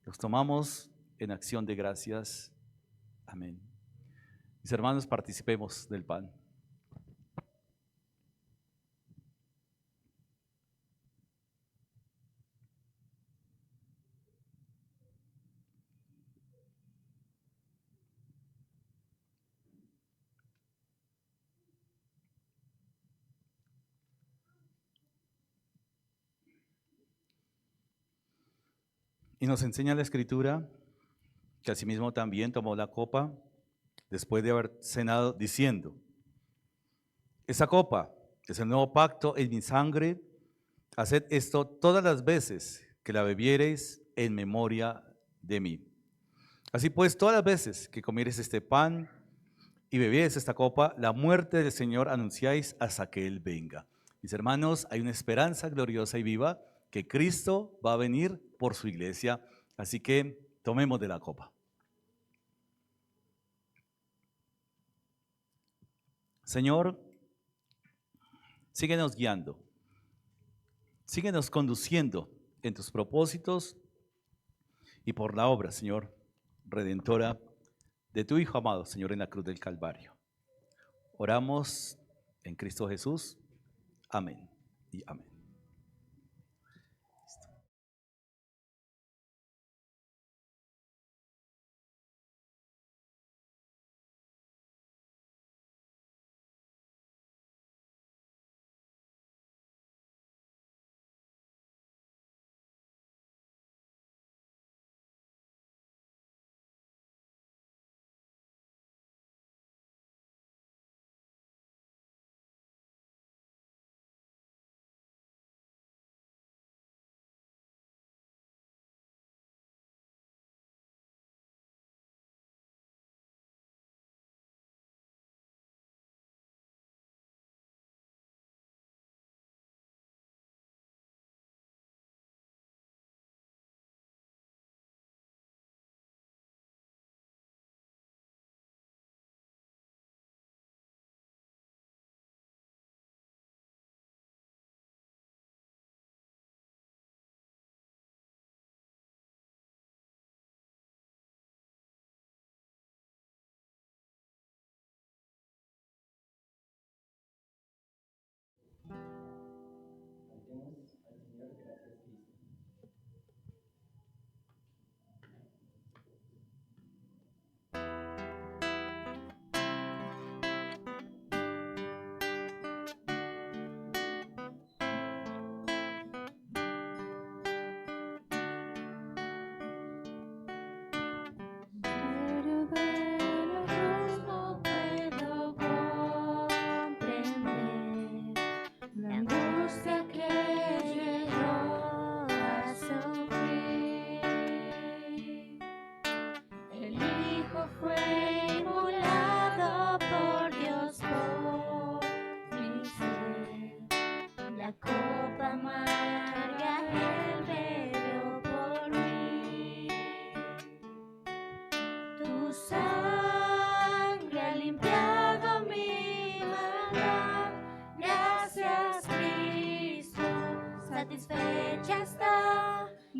Los tomamos en acción de gracias. Amén. Mis hermanos, participemos del pan. Y nos enseña la Escritura que asimismo también tomó la copa después de haber cenado diciendo, esa copa es el nuevo pacto en mi sangre, haced esto todas las veces que la bebiereis en memoria de mí. Así pues, todas las veces que comiereis este pan y bebiereis esta copa, la muerte del Señor anunciáis hasta que Él venga. Mis hermanos, hay una esperanza gloriosa y viva que Cristo va a venir por su iglesia, así que tomemos de la copa. Señor, síguenos guiando, síguenos conduciendo en tus propósitos y por la obra, Señor, redentora de tu Hijo amado, Señor, en la cruz del Calvario. Oramos en Cristo Jesús. Amén y amén.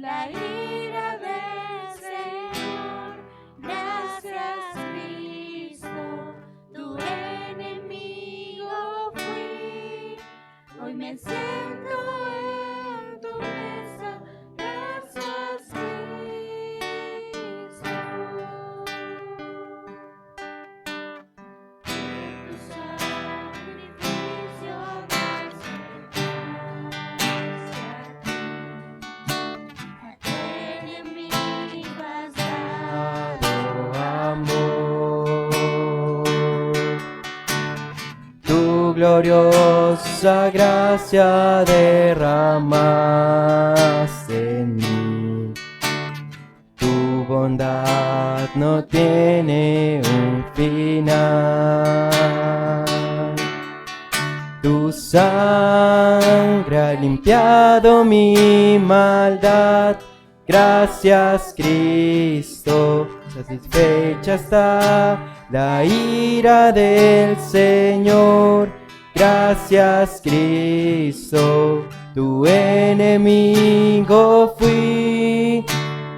la ira del Señor. Gracias, Cristo, tu enemigo fui. Hoy me siento en tu mesa. Gracias, Cristo. Tu sacrificio me acerca a tu enemigo has dado amor. Tu gloriosa gracia derramaste en mí. Tu bondad no tiene un final. Tu sangre ha limpiado mi maldad. Gracias, Cristo, satisfecha está la ira del Señor. Gracias, Cristo, tu enemigo fui.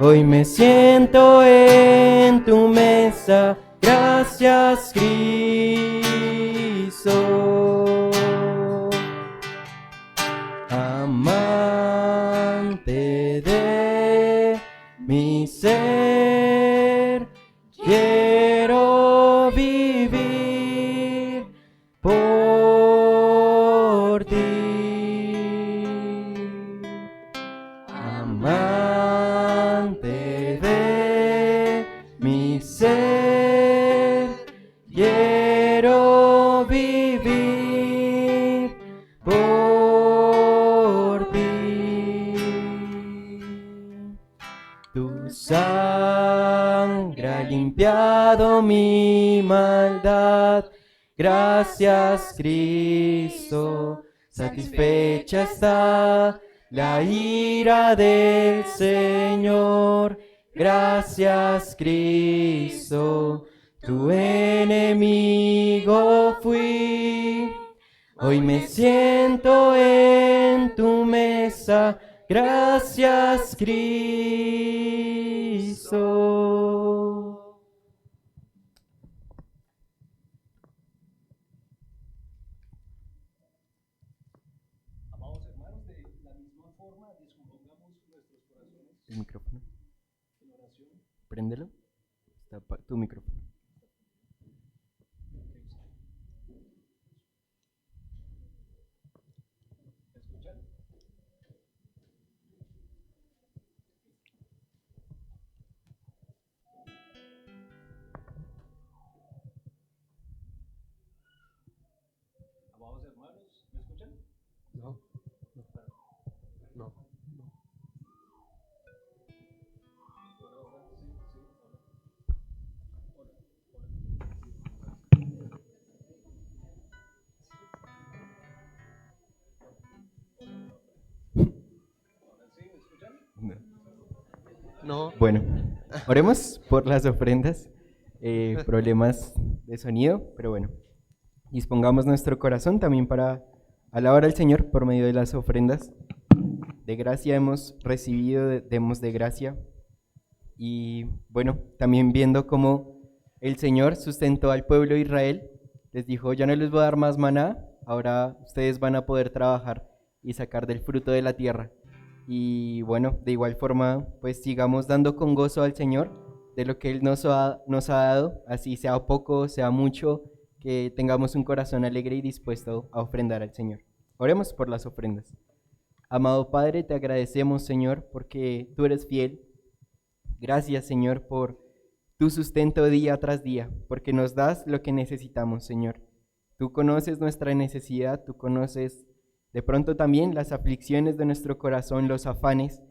Hoy me siento en tu mesa. Gracias, Cristo. Amante de mi ser, quiero vivir por ti. Amante de mi ser, quiero vivir por ti. Tu sangre ha limpiado mi maldad. Gracias, Cristo, satisfecha está la ira del Señor. Gracias, Cristo, tu enemigo fui. Hoy me siento en tu mesa. Gracias, Cristo. El micrófono. Préndelo. Está tu micrófono. Amados hermanos, ¿me escuchan? No. No. Bueno, oremos por las ofrendas. Problemas de sonido, pero bueno. Dispongamos nuestro corazón también para alabar al Señor por medio de las ofrendas. De gracia hemos recibido, demos de gracia. Y bueno, también viendo cómo el Señor sustentó al pueblo de Israel, les dijo, ya no les voy a dar más maná, ahora ustedes van a poder trabajar y sacar del fruto de la tierra. Y bueno, de igual forma, pues sigamos dando con gozo al Señor de lo que Él nos ha dado, así sea poco, sea mucho, que tengamos un corazón alegre y dispuesto a ofrendar al Señor. Oremos por las ofrendas. Amado Padre, te agradecemos, Señor, porque tú eres fiel. Gracias, Señor, por tu sustento día tras día, porque nos das lo que necesitamos, Señor. Tú conoces nuestra necesidad, tú conoces de pronto también las aflicciones de nuestro corazón, los afanes,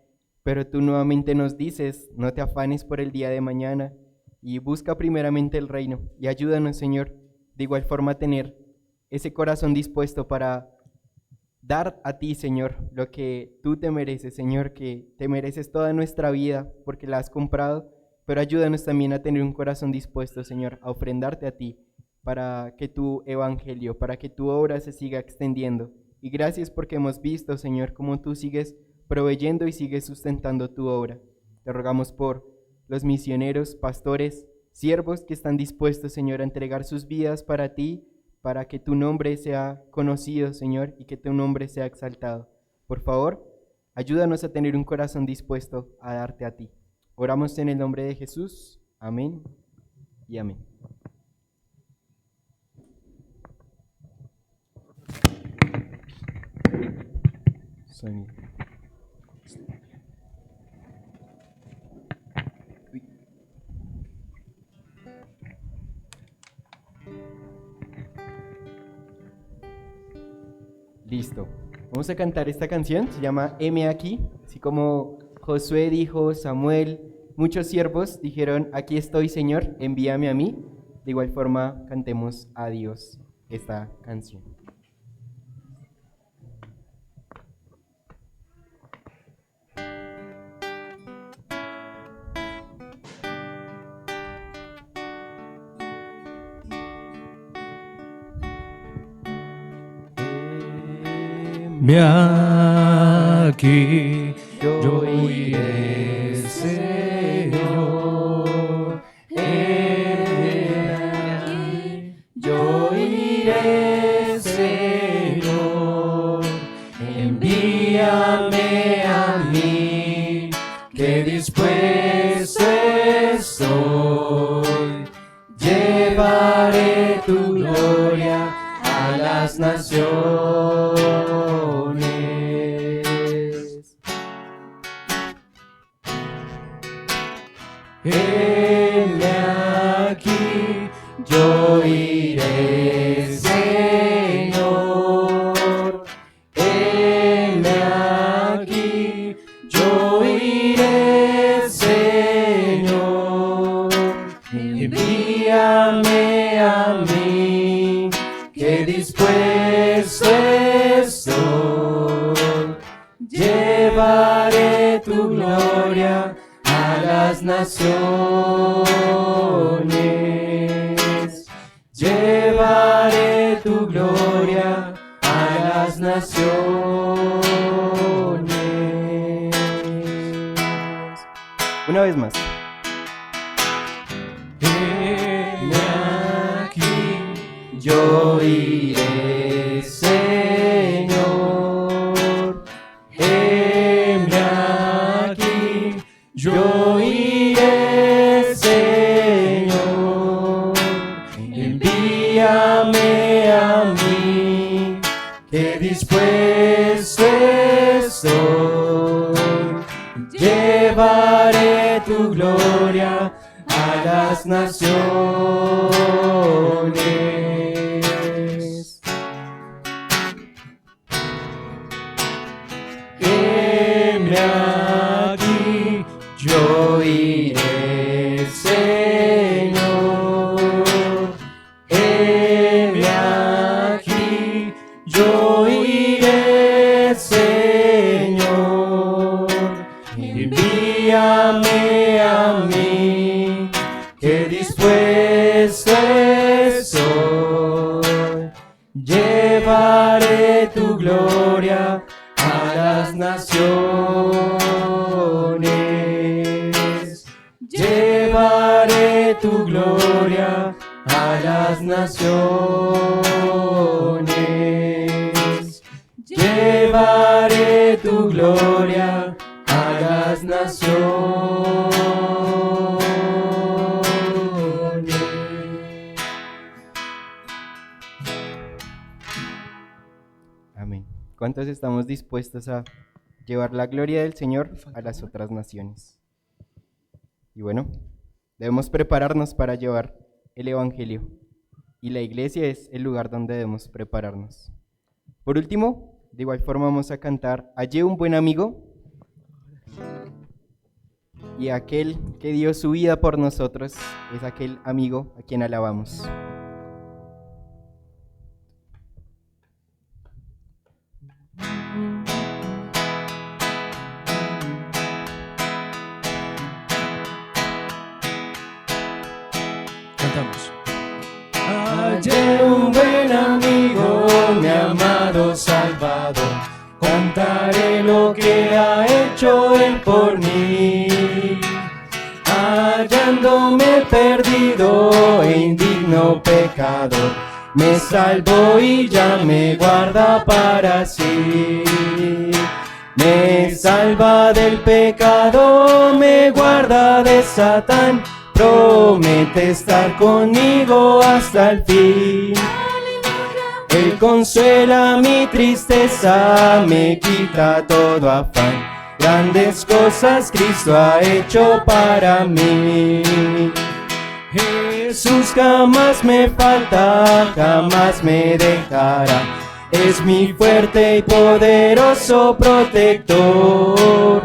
pero tú nuevamente nos dices, no te afanes por el día de mañana y busca primeramente el reino y ayúdanos, Señor, de igual forma a tener ese corazón dispuesto para dar a ti, Señor, lo que tú te mereces, Señor, que te mereces toda nuestra vida porque la has comprado, pero ayúdanos también a tener un corazón dispuesto, Señor, a ofrendarte a ti para que tu evangelio, para que tu obra se siga extendiendo. Y gracias porque hemos visto, Señor, cómo tú sigues proveyendo y sigues sustentando tu obra. Te rogamos por los misioneros, pastores, siervos que están dispuestos, Señor, a entregar sus vidas para ti, para que tu nombre sea conocido, Señor, y que tu nombre sea exaltado. Por favor, ayúdanos a tener un corazón dispuesto a darte a ti. Oramos en el nombre de Jesús. Amén y amén. Sonido. Listo. Vamos a cantar esta canción, se llama Heme aquí, así como Josué dijo, Samuel, muchos siervos dijeron, aquí estoy, Señor, envíame a mí. De igual forma, cantemos a Dios esta canción. Ve aquí, yo iré, Señor. Aquí, yo iré, Señor. Envíame a mí, que dispuesto estoy. Llevaré tu gloria a las naciones. Heme aquí, yo iré, Señor. Heme aquí, yo iré, Señor. Envíame a mí, que dispuesto estoy. Llevaré tu gloria a las naciones. Llevaré tu gloria a las naciones. Una vez más. Heme aquí, yo iré, Señor. Heme aquí, yo iré, Señor. Envíame a mí, que dispuesto estoy. Llevaré tu gloria a las naciones. Heme aquí, yo iré, Señor. Heme aquí, yo iré, Señor. Envíame a mí, que dispuesto estoy. Llevaré tu gloria a las naciones. Llevaré tu gloria a las naciones. Llevaré tu gloria a las naciones. Amén. ¿Cuántos estamos dispuestos a llevar la gloria del Señor a las otras naciones? Y bueno, debemos prepararnos para llevar el Evangelio. Y la iglesia es el lugar donde debemos prepararnos. Por último, de igual forma vamos a cantar Hallé un buen amigo. Y aquel que dio su vida por nosotros es aquel amigo a quien alabamos. Cantamos. Hallé un buen amigo, mi amado Salvador. Cantaré lo que ha hecho Él por mí. Hallándome perdido e indigno pecador, me salvó y ya me guarda para sí. Me salva del pecado, me guarda de Satán, promete estar conmigo hasta el fin. Él consuela mi tristeza, me quita todo afán. Grandes cosas Cristo ha hecho para mí. Jesús jamás me falta, jamás me dejará. Es mi fuerte y poderoso protector.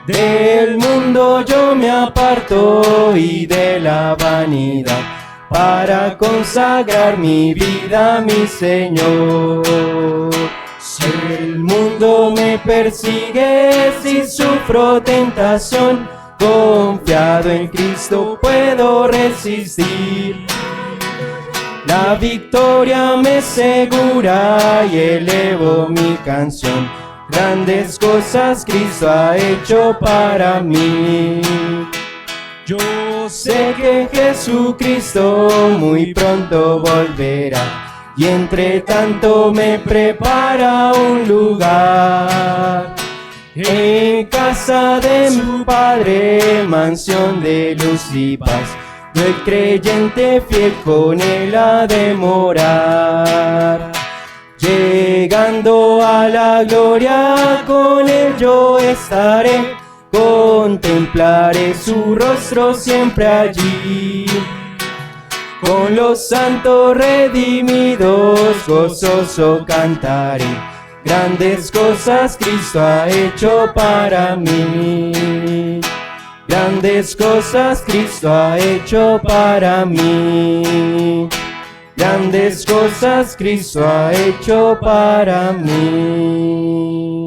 Del mundo yo me aparto y de la vanidad, para consagrar mi vida a mi Señor. Si el mundo me persigue, si sufro tentación, confiado en Cristo puedo resistir. La victoria me segura y elevo mi canción. Grandes cosas Cristo ha hecho para mí. Yo sé que Jesucristo muy pronto volverá, y entre tanto me prepara un lugar. En casa de su Padre, mansión de luz y paz, el creyente fiel con Él ha de morar. Llegando a la gloria, con Él yo estaré, contemplaré su rostro siempre allí. Con los santos redimidos, gozoso cantaré. Grandes cosas Cristo ha hecho para mí. Grandes cosas Cristo ha hecho para mí. Grandes cosas Cristo ha hecho para mí.